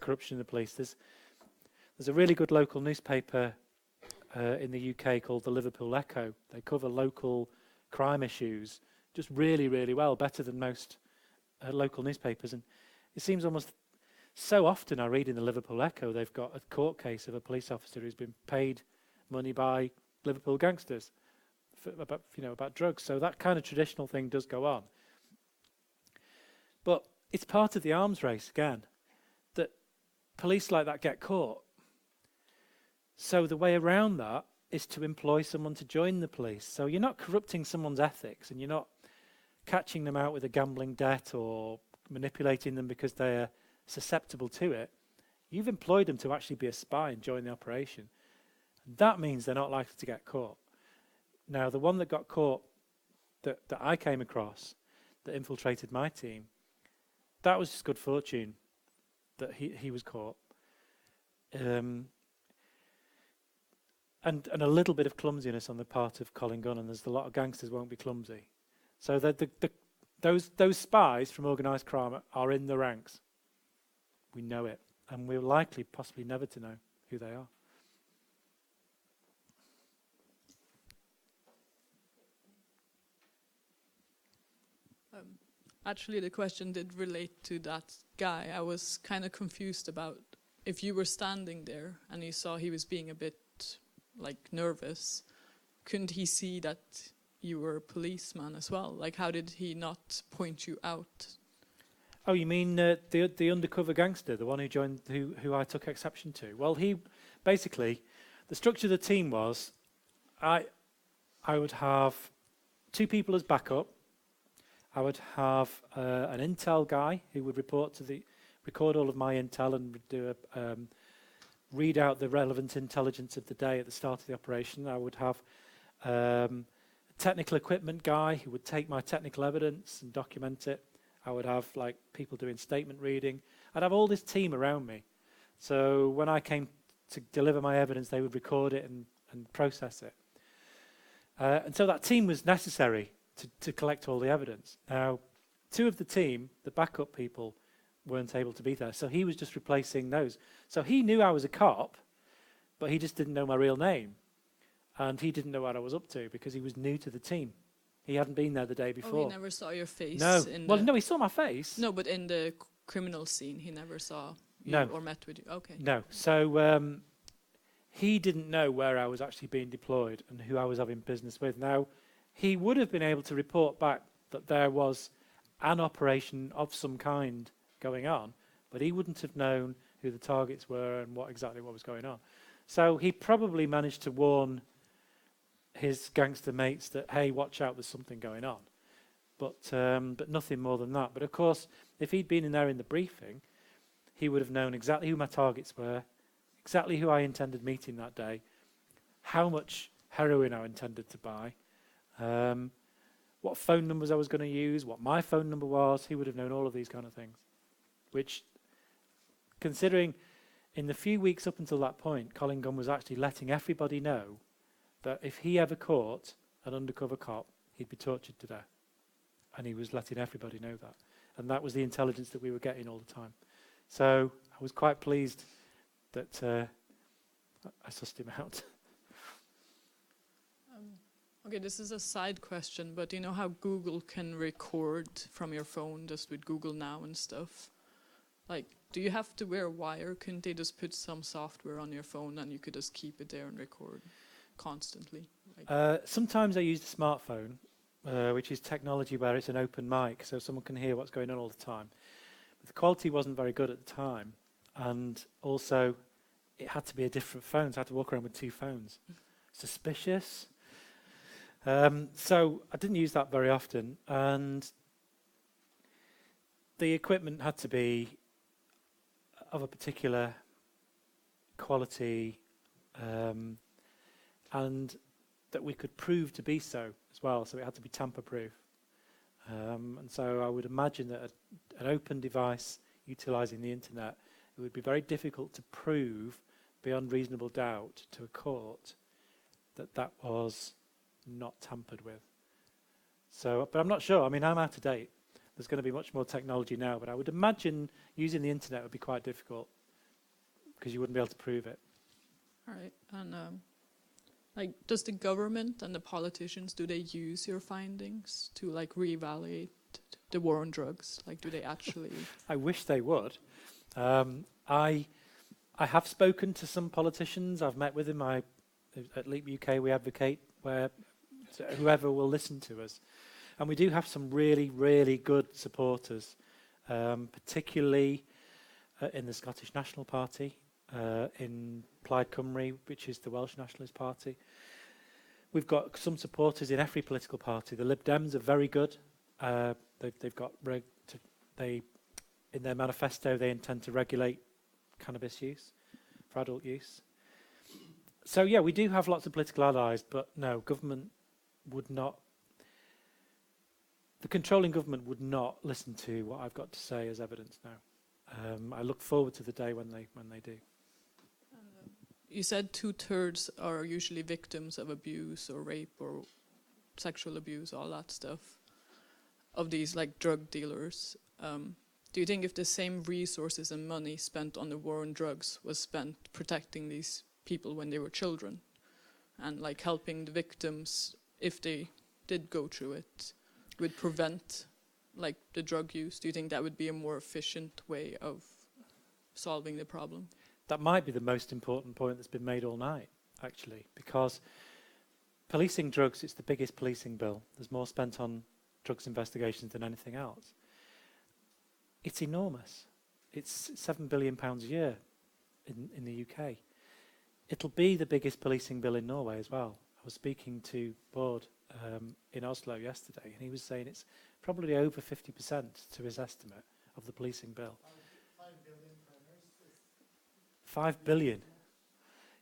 B: corruption in the police. There's a really good local newspaper in the UK called the Liverpool Echo. They cover local crime issues just really, really well, better than most local newspapers. And it seems almost so often I read in the Liverpool Echo they've got a court case of a police officer who's been paid money by Liverpool gangsters about drugs. So that kind of traditional thing does go on. But it's part of the arms race again, that police like that get caught. So the way around that is to employ someone to join the police. So you're not corrupting someone's ethics, and you're not catching them out with a gambling debt or manipulating them because they're susceptible to it. You've employed them to actually be a spy and join the operation. That means they're not likely to get caught. Now, the one that got caught that I came across that infiltrated my team, that was just good fortune that he was caught. And a little bit of clumsiness on the part of Colin Gunn, and there's a lot of gangsters won't be clumsy. So those spies from organised crime are in the ranks. We know it, and we're likely possibly never to know who they are.
C: Actually, the question did relate to that guy. I was kind of confused about if you were standing there and you saw he was being a bit like nervous, couldn't he see that you were a policeman as well? Like, how did he not point you out?
B: Oh, you mean the undercover gangster, the one who joined, who I took exception to? Well, he basically, the structure of the team was, I would have 2 people as backup. I would have an intel guy who would record all of my intel and do read out the relevant intelligence of the day at the start of the operation. I would have a technical equipment guy who would take my technical evidence and document it. I would have like people doing statement reading. I'd have all this team around me. So when I came to deliver my evidence, they would record it and process it. And so that team was necessary to collect all the evidence. Now, 2 of the team, the backup people, weren't able to be there. So he was just replacing those. So he knew I was a cop, but he just didn't know my real name. And he didn't know what I was up to because he was new to the team. He hadn't been there the day before.
C: Oh, he never saw your face?
B: No. Well, no, he saw my face.
C: No, but in the criminal scene, he never saw you
B: No.
C: or met with you. Okay.
B: No. So he didn't know where I was actually being deployed and who I was having business with. Now, he would have been able to report back that there was an operation of some kind going on, but he wouldn't have known who the targets were and what was going on. So he probably managed to warn his gangster mates that, hey, watch out, there's something going on. But nothing more than that. But of course, if he'd been in there in the briefing, he would have known exactly who my targets were, exactly who I intended meeting that day, how much heroin I intended to buy, what phone numbers I was going to use, what my phone number was. He would have known all of these kind of things, which, considering in the few weeks up until that point, Colin Gunn was actually letting everybody know that if he ever caught an undercover cop, he'd be tortured to death. And he was letting everybody know that. And that was the intelligence that we were getting all the time. So I was quite pleased that I sussed him out.
C: Okay, this is a side question, but you know how Google can record from your phone just with Google Now and stuff? Like, do you have to wear a wire? Couldn't they just put some software on your phone and you could just keep it there and record constantly? Like
B: Sometimes I use the smartphone, which is technology where it's an open mic, so someone can hear what's going on all the time. But the quality wasn't very good at the time, and also it had to be a different phone, so I had to walk around with 2 phones. Suspicious. So I didn't use that very often, and the equipment had to be of a particular quality, and that we could prove to be so as well, so it had to be tamper-proof. And so I would imagine that an open device utilising the internet, it would be very difficult to prove beyond reasonable doubt to a court that that was not tampered with. So, but I'm not sure. I mean, I'm out of date. There's going to be much more technology now, but I would imagine using the internet would be quite difficult because you wouldn't be able to prove it.
C: All right, and like, does the government and the politicians, do they use your findings to like reevaluate the war on drugs? Like, do they actually?
B: I wish they would. I have spoken to some politicians. I've met with them. At Leap UK, we advocate where whoever will listen to us. And we do have some really, really good supporters, particularly in the Scottish National Party, in Plaid Cymru, which is the Welsh Nationalist Party. We've got some supporters in every political party. The Lib Dems are very good. They've got in their manifesto they intend to regulate cannabis use for adult use. So yeah, we do have lots of political allies, but no, government would not. The controlling government would not listen to what I've got to say as evidence now. I look forward to the day when they do.
C: You said 2/3 are usually victims of abuse or rape or sexual abuse, all that stuff, of these like drug dealers. Do you think if the same resources and money spent on the war on drugs was spent protecting these people when they were children and like helping the victims if they did go through it, would prevent like the drug use? Do you think that would be a more efficient way of solving the problem?
B: That might be the most important point that's been made all night, actually, because policing drugs, it's the biggest policing bill. There's more spent on drugs investigations than anything else. It's enormous. It's £7 billion a year in the UK. It'll be the biggest policing bill in Norway as well. I was speaking to Bård in Oslo yesterday, and he was saying it's probably over 50% to his estimate of the policing bill. 5 billion.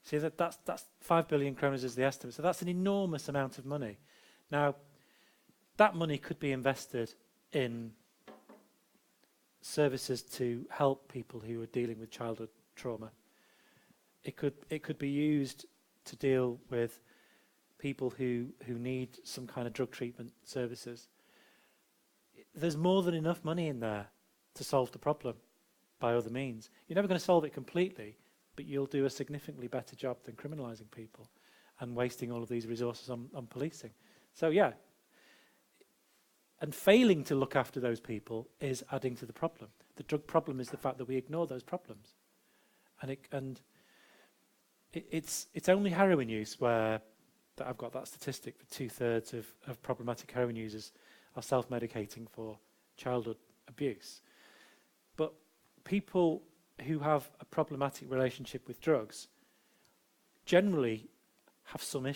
B: See, that's 5 billion kroners is the estimate. So that's an enormous amount of money. Now, that money could be invested in services to help people who are dealing with childhood trauma. It could be used to deal with people who need some kind of drug treatment services. There's more than enough money in there to solve the problem by other means. You're never going to solve it completely, but you'll do a significantly better job than criminalising people and wasting all of these resources on policing. So yeah, and failing to look after those people is adding to the problem. The drug problem is the fact that we ignore those problems. And it's only heroin use where that I've got that statistic for 2/3 of problematic heroin users are self-medicating for childhood abuse. But people who have a problematic relationship with drugs generally have some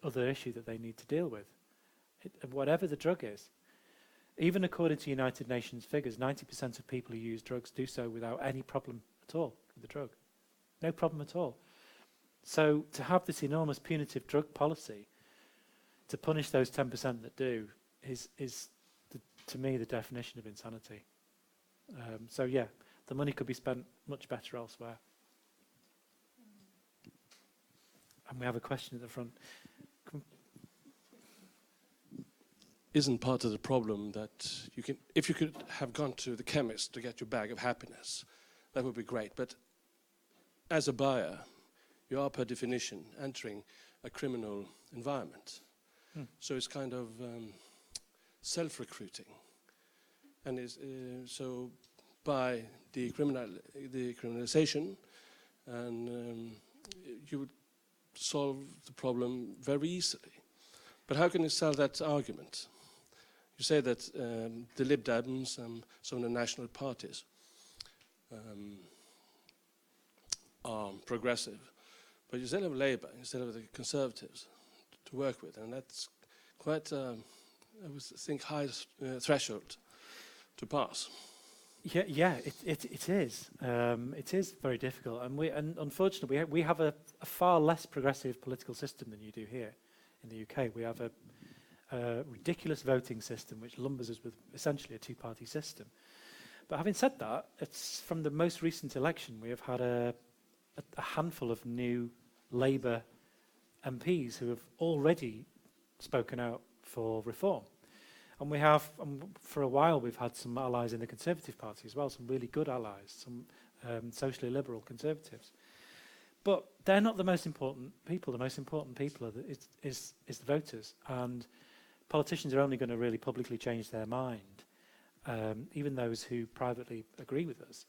B: other issue that they need to deal with, whatever the drug is. Even according to United Nations figures, 90% of people who use drugs do so without any problem at all with the drug. No problem at all. So to have this enormous punitive drug policy to punish those 10% that do is to me, the definition of insanity. So yeah, the money could be spent much better elsewhere. And we have a question at the front.
H: Isn't part of the problem that if you could have gone to the chemist to get your bag of happiness, that would be great. But as a buyer, you are per definition entering a criminal environment. So it's kind of self-recruiting. And so by the criminalization, and you would solve the problem very easily. But how can you sell that argument? You say that the Lib Dems and some of the national parties are progressive, but you still have Labour, you still have the Conservatives to work with, and that's quite, I would think, high threshold to pass.
B: Yeah, it is. It is very difficult, and unfortunately, we have a far less progressive political system than you do here in the UK. We have a ridiculous voting system which lumbers us with essentially a two-party system. But having said that, it's from the most recent election we have had a handful of new Labour MPs who have already spoken out for reform. And we have, for a while, we've had some allies in the Conservative Party as well, some really good allies, some socially liberal Conservatives. But they're not the most important people. The most important people is the voters. And politicians are only going to really publicly change their mind, even those who privately agree with us,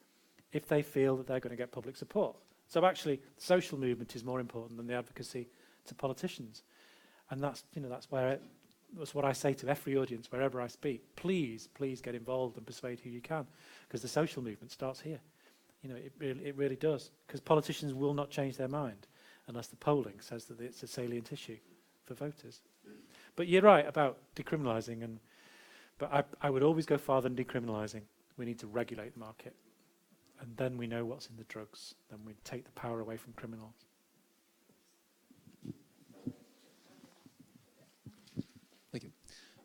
B: if they feel that they're going to get public support. So actually, the social movement is more important than the advocacy to politicians. And that's what I say to every audience wherever I speak. Please get involved and persuade who you can, because the social movement starts here. It really does, because politicians will not change their mind unless the polling says that it's a salient issue for voters. But you're right about decriminalising, but I would always go farther than decriminalising. We need to regulate the market, and then we know what's in the drugs. Then we take the power away from criminals.
I: Thank you.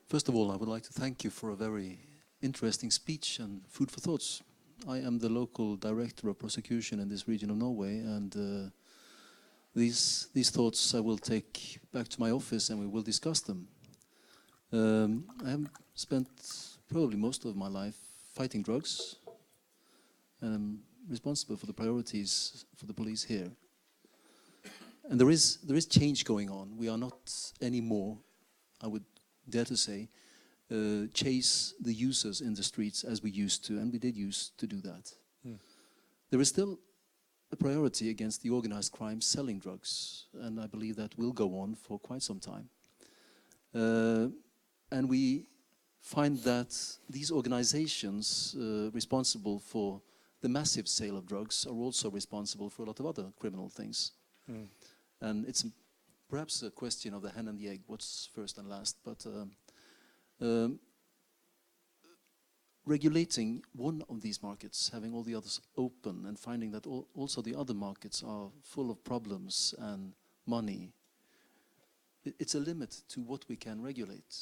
I: First of all, I would like to thank you for a very interesting speech and food for thoughts. I am the local director of prosecution in this region of Norway, and these thoughts I will take back to my office and we will discuss them. I have spent probably most of my life fighting drugs, and I'm responsible for the priorities for the police here. And there is change going on. We are not anymore, I would dare to say, chase the users in the streets as we used to, and we did used to do that. There is still a priority against the organized crime selling drugs, and I believe that will go on for quite some time. And we find that these organizations responsible for the massive sale of drugs are also responsible for a lot of other criminal things. And it's perhaps a question of the hen and the egg, what's first and last, but regulating one of these markets, having all the others open, and finding that also the other markets are full of problems and money, it's a limit to what we can regulate.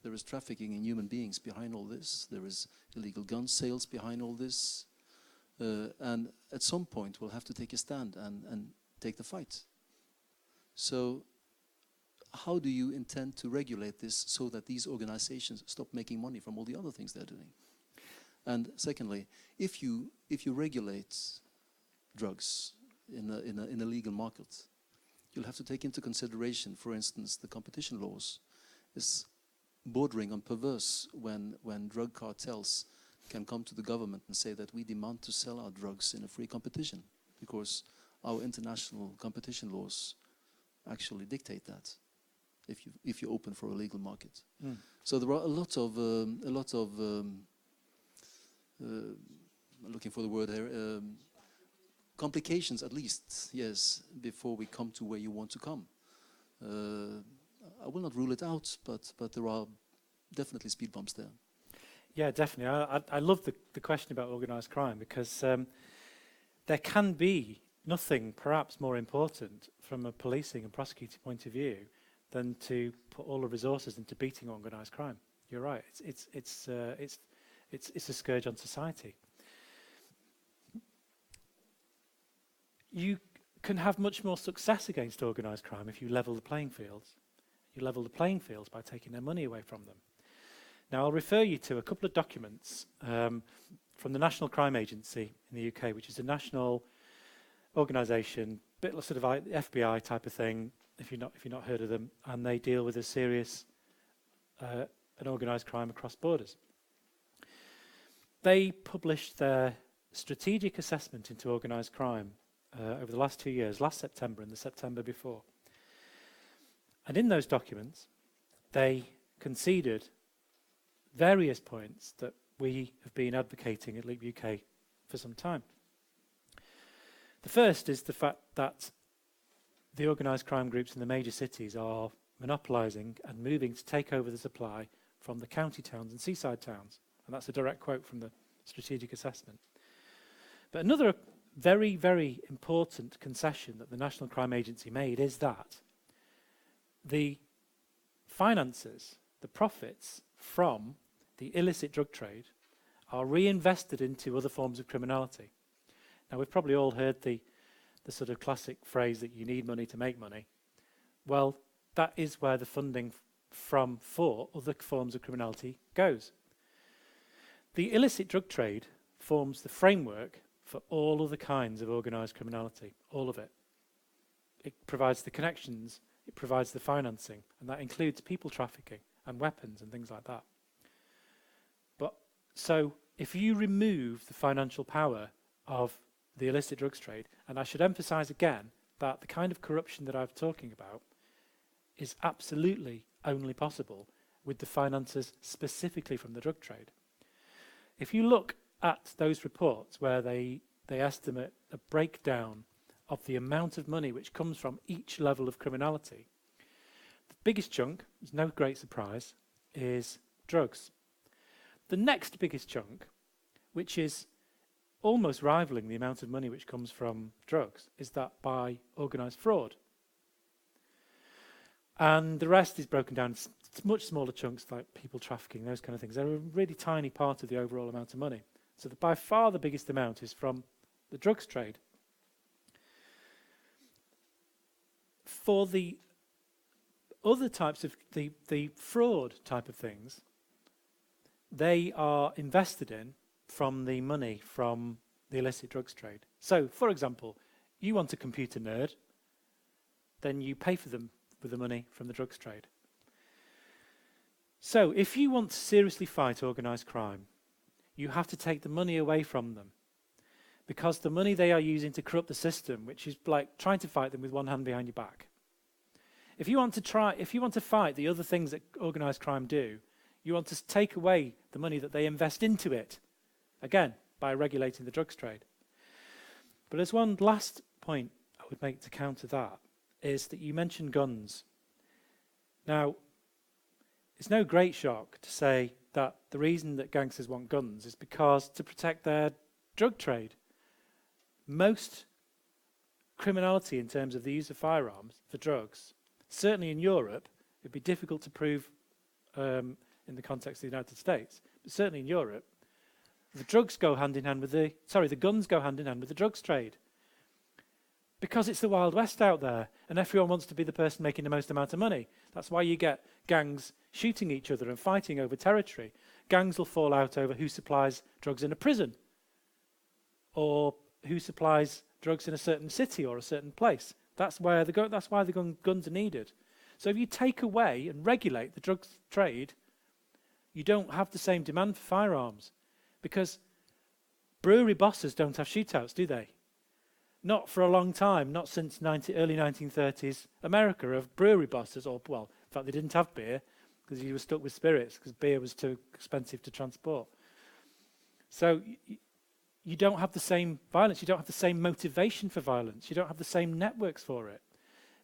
I: There is trafficking in human beings behind all this. There is illegal gun sales behind all this. And at some point we'll have to take a stand and take the fight. So how do you intend to regulate this so that these organizations stop making money from all the other things they're doing? And secondly, if you regulate drugs in a legal market, you'll have to take into consideration, for instance, the competition laws is bordering on perverse when drug cartels can come to the government and say that we demand to sell our drugs in a free competition because our international competition laws actually dictate that if you open for a legal market. So there are a lot of looking for the word here, complications at least, yes, before we come to where you want to come. I will not rule it out, but there are definitely speed bumps there.
B: Yeah, definitely. I love the question about organised crime because there can be nothing perhaps more important from a policing and prosecuting point of view than to put all the resources into beating organised crime. You're right. It's a scourge on society. You can have much more success against organised crime if you level the playing fields. You level the playing fields by taking their money away from them. Now, I'll refer you to a couple of documents from the National Crime Agency in the UK, which is a national organisation, bit like sort of like the FBI type of thing, if you've not heard of them, and they deal with a serious and organised crime across borders. They published their strategic assessment into organised crime over the last 2 years, last September and the September before. And in those documents, they conceded various points that we have been advocating at Leap UK for some time. The first is the fact that the organised crime groups in the major cities are monopolising and moving to take over the supply from the county towns and seaside towns. And that's a direct quote from the strategic assessment. But another very, very important concession that the National Crime Agency made is that the finances, the profits from the illicit drug trade are reinvested into other forms of criminality. Now, we've probably all heard the sort of classic phrase that you need money to make money. Well, that is where the funding for other forms of criminality goes. The illicit drug trade forms the framework for all other kinds of organised criminality, all of it. It provides the connections, it provides the financing, and that includes people trafficking and weapons and things like that. But so if you remove the financial power of the illicit drugs trade, and I should emphasise again that the kind of corruption that I'm talking about is absolutely only possible with the finances specifically from the drug trade. If you look at those reports where they estimate a breakdown of the amount of money which comes from each level of criminality, the biggest chunk, it's no great surprise, is drugs. The next biggest chunk, which is almost rivaling the amount of money which comes from drugs, is that by organised fraud. And the rest is broken down into much smaller chunks like people trafficking, those kind of things. They're a really tiny part of the overall amount of money. So by far the biggest amount is from the drugs trade. For the other types of the fraud type of things, they are invested in from the money from the illicit drugs trade. So, for example, you want a computer nerd, then you pay for them with the money from the drugs trade. So, if you want to seriously fight organised crime, you have to take the money away from them, because the money they are using to corrupt the system, which is like trying to fight them with one hand behind your back. If you want to fight the other things that organised crime do, you want to take away the money that they invest into it, again, by regulating the drugs trade. But there's one last point I would make to counter that, is that you mentioned guns. Now, it's no great shock to say that the reason that gangsters want guns is because to protect their drug trade. Most criminality in terms of the use of firearms for drugs, certainly in Europe, it'd be difficult to prove in the context of the United States, but certainly in Europe, the guns go hand in hand with the drugs trade. Because it's the Wild West out there, and everyone wants to be the person making the most amount of money. That's why you get gangs shooting each other and fighting over territory. Gangs will fall out over who supplies drugs in a prison, or who supplies drugs in a certain city or a certain place. That's why the guns are needed. So if you take away and regulate the drugs trade, you don't have the same demand for firearms, because brewery bosses don't have shootouts, do they? Not for a long time, not since early 1930s America of brewery bosses, or, well, in fact, they didn't have beer because you were stuck with spirits because beer was too expensive to transport. So you don't have the same violence, you don't have the same motivation for violence, you don't have the same networks for it.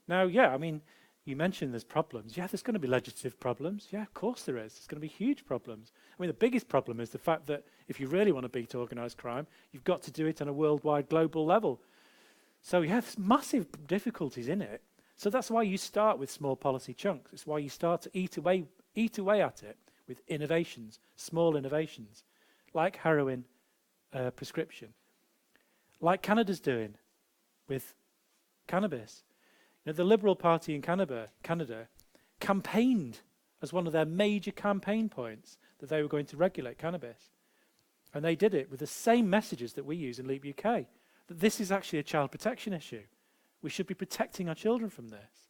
B: Now, yeah, I mean, you mentioned there's problems. Yeah, there's going to be legislative problems. Yeah, of course there is. There's going to be huge problems. I mean, the biggest problem is the fact that if you really want to beat organised crime, you've got to do it on a worldwide, global level. So you have massive difficulties in it. So that's why you start with small policy chunks. It's why you start to eat away at it with innovations, small innovations, like heroin prescription, like Canada's doing with cannabis. You know, the Liberal Party in Canada campaigned as one of their major campaign points that they were going to regulate cannabis. And they did it with the same messages that we use in Leap UK. That this is actually a child protection issue. We should be protecting our children from this.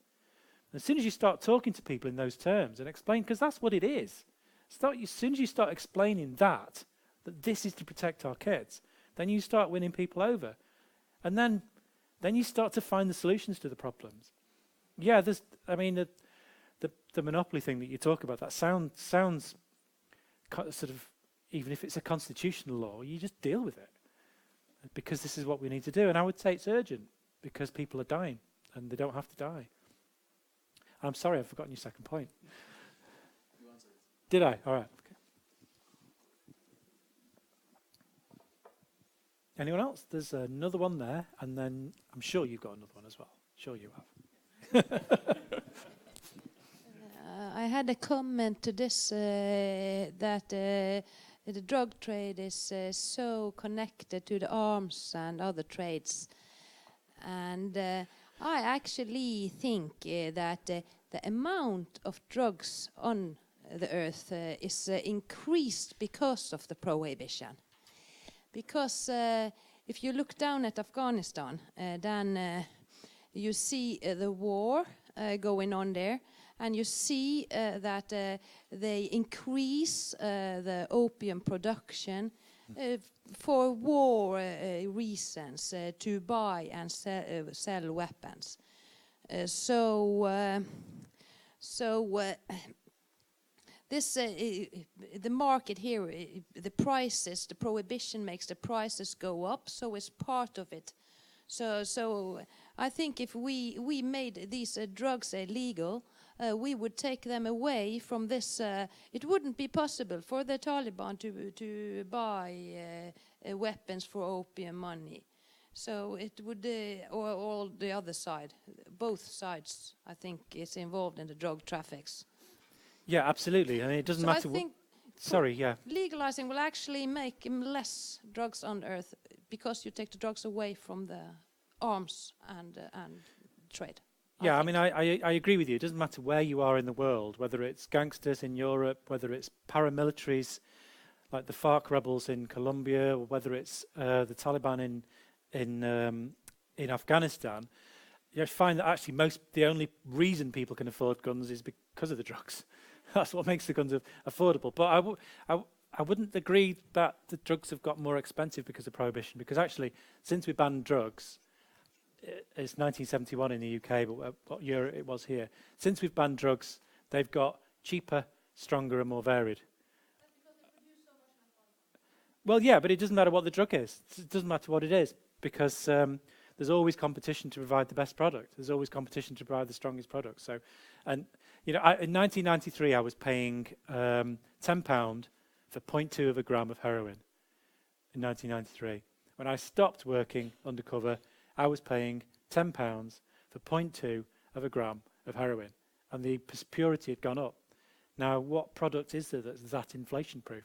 B: And as soon as you start talking to people in those terms and explain, because that's what it is. As soon as you start explaining that this is to protect our kids, then you start winning people over. And then you start to find the solutions to the problems. Yeah, the monopoly thing that you talk about, that sounds sort of, even if it's a constitutional law, you just deal with it. Because this is what we need to do. And I would say it's urgent because people are dying and they don't have to die. I'm sorry, I've forgotten your second point.
I: You answered it.
B: Did I? All right. Okay. Anyone else? There's another one there, and then I'm sure you've got another one as well. Sure you have.
G: I had a comment to this, that the drug trade is so connected to the arms and other trades. And I actually think that the amount of drugs on the earth is increased because of the prohibition. Because if you look down at Afghanistan, then you see the war going on there. And you see that they increase the opium production for war reasons, to buy and sell weapons. The market here, the prices, the prohibition makes the prices go up, so it's part of it. So I think if we made these drugs illegal, we would take them away from this. It wouldn't be possible for the Taliban to buy weapons for opium money. So it would, or all the other side, both sides, I think, is involved in the drug traffics.
B: Yeah, absolutely. I mean, it doesn't matter.
G: I think legalizing will actually make less drugs on earth because you take the drugs away from the arms and trade.
B: Yeah, I mean, I agree with you. It doesn't matter where you are in the world, whether it's gangsters in Europe, whether it's paramilitaries like the FARC rebels in Colombia, or whether it's the Taliban in Afghanistan. You find that actually the only reason people can afford guns is because of the drugs. That's what makes the guns affordable. But I wouldn't agree that the drugs have got more expensive because of prohibition, because actually, since we banned drugs, it's 1971 in the UK, but what year it was here. Since we've banned drugs, they've got cheaper, stronger, and more varied. Well, yeah, but it doesn't matter what the drug is. It doesn't matter what it is, because there's always competition to provide the best product. There's always competition to provide the strongest product. So, and you know, in 1993, I was paying £10 for 0.2 of a gram of heroin. In 1993, when I stopped working undercover, I was paying £10 for 0.2 of a gram of heroin, and the purity had gone up. Now, what product is there that's that inflation-proof?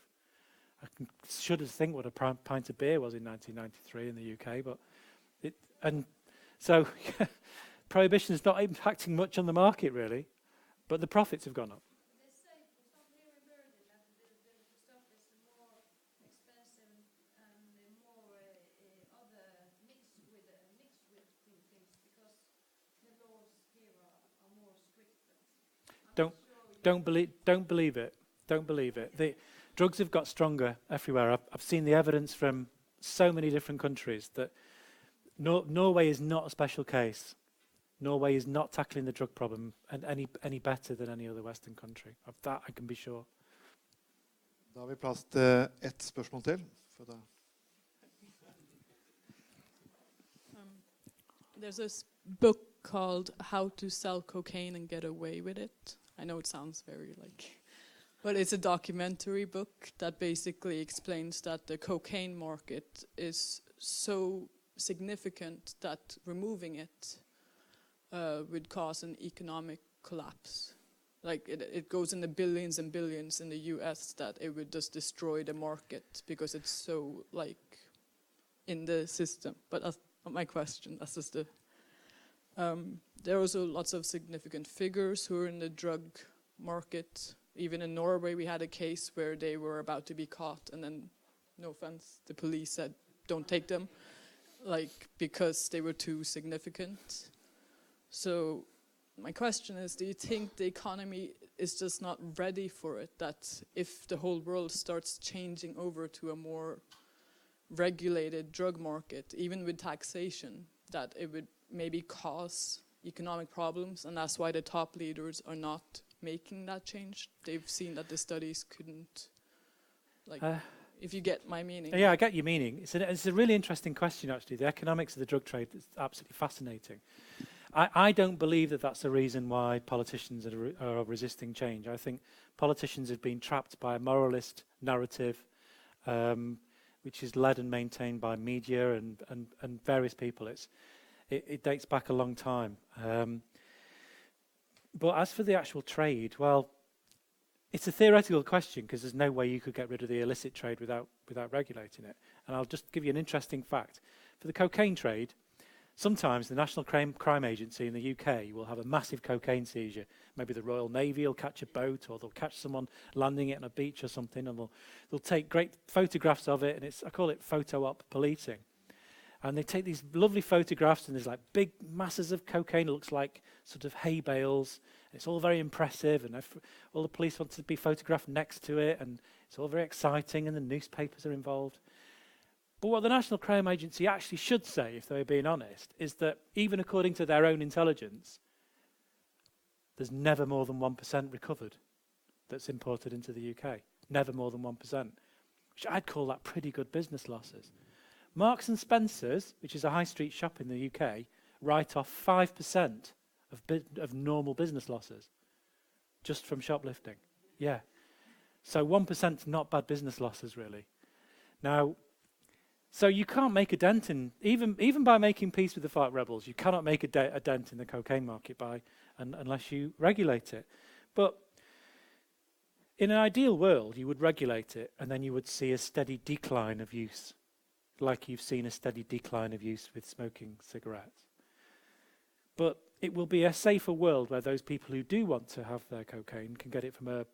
B: I should have think what a pint of beer was in 1993 in the UK, but so prohibition is not impacting much on the market really, but the profits have gone up.
G: They say for some here in Bergen that the stuff is more expensive and more other mixed with two things because the laws here are more strict.
B: Don't believe it. Don't believe it. The drugs have got stronger everywhere. I've seen the evidence from so many different countries that Norway is not a special case. Norway is not tackling the drug problem and any better than any other Western country. Of that I can be sure.
A: Da har vi plass til ett spørsmål til.
C: There's this book called How to Sell Cocaine and Get Away with It. I know it sounds very but it's a documentary book that basically explains that the cocaine market is so significant that removing it would cause an economic collapse. Like it goes in the billions and billions in the US that it would just destroy the market because it's so in the system. But that's not my question. That's just there are also lots of significant figures who are in the drug market. Even in Norway, we had a case where they were about to be caught, and then, no offense, the police said, "Don't take them," because they were too significant. So, my question is: do you think the economy is just not ready for it? That if the whole world starts changing over to a more regulated drug market, even with taxation, that it would maybe cause economic problems, and that's why the top leaders are not making that change? They've seen that the studies couldn't, if you get my meaning.
B: Yeah, I get your meaning. It's a really interesting question, actually. The economics of the drug trade is absolutely fascinating. I don't believe that that's the reason why politicians are resisting change. I think politicians have been trapped by a moralist narrative, which is led and maintained by media and various people. It dates back a long time. But as for the actual trade, well, it's a theoretical question because there's no way you could get rid of the illicit trade without regulating it. And I'll just give you an interesting fact. For the cocaine trade, sometimes the National Crime Agency in the UK will have a massive cocaine seizure. Maybe the Royal Navy will catch a boat, or they'll catch someone landing it on a beach or something, and they'll take great photographs of it, and I call it photo op policing. And they take these lovely photographs, and there's big masses of cocaine. It looks like sort of hay bales. It's all very impressive, and all the police want to be photographed next to it, and it's all very exciting, and the newspapers are involved. But what the National Crime Agency actually should say, if they were being honest, is that even according to their own intelligence, there's never more than 1% recovered that's imported into the UK. Never more than 1%, which I'd call that pretty good business losses. Marks and Spencer's, which is a high street shop in the UK, write off 5% of normal business losses just from shoplifting. Yeah. So 1% not bad business losses, really. Now, so you can't make a dent in, even by making peace with the FARC rebels, you cannot make a dent in the cocaine market unless you regulate it. But in an ideal world, you would regulate it, and then you would see a steady decline of use, like you've seen a steady decline of use with smoking cigarettes. But it will be a safer world where those people who do want to have their cocaine can get it from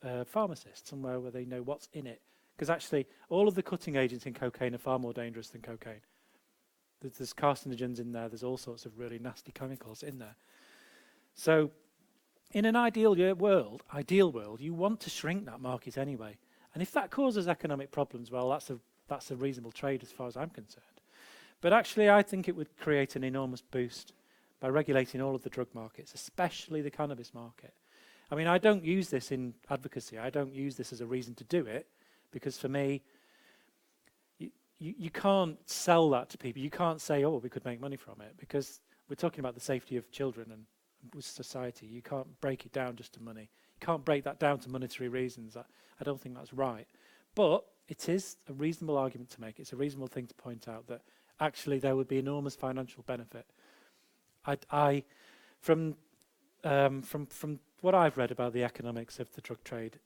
B: a pharmacist, somewhere where they know what's in it. Because actually, all of the cutting agents in cocaine are far more dangerous than cocaine. There's carcinogens in there, there's all sorts of really nasty chemicals in there. So, in an ideal world, you want to shrink that market anyway. And if that causes economic problems, well, that's a reasonable trade as far as I'm concerned. But actually, I think it would create an enormous boost by regulating all of the drug markets, especially the cannabis market. I mean, I don't use this in advocacy. I don't use this as a reason to do it, because for me, you can't sell that to people. You can't say, oh, we could make money from it, because we're talking about the safety of children and with society. You can't break it down just to money. You can't break that down to monetary reasons. I don't think that's right. But it is a reasonable argument to make. It's a reasonable thing to point out that actually there would be enormous financial benefit. From what I've read about the economics of the drug trade,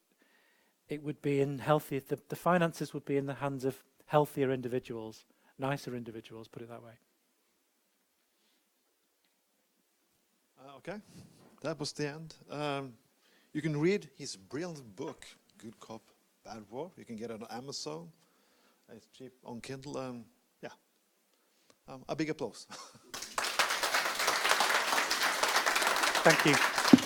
B: it would be in healthier, the finances would be in the hands of healthier individuals, nicer individuals, put it that way.
A: Okay, that was the end. You can read his brilliant book, Good Cop, Bad War. You can get it on Amazon. It's cheap on Kindle. Yeah, a big applause.
B: Thank you.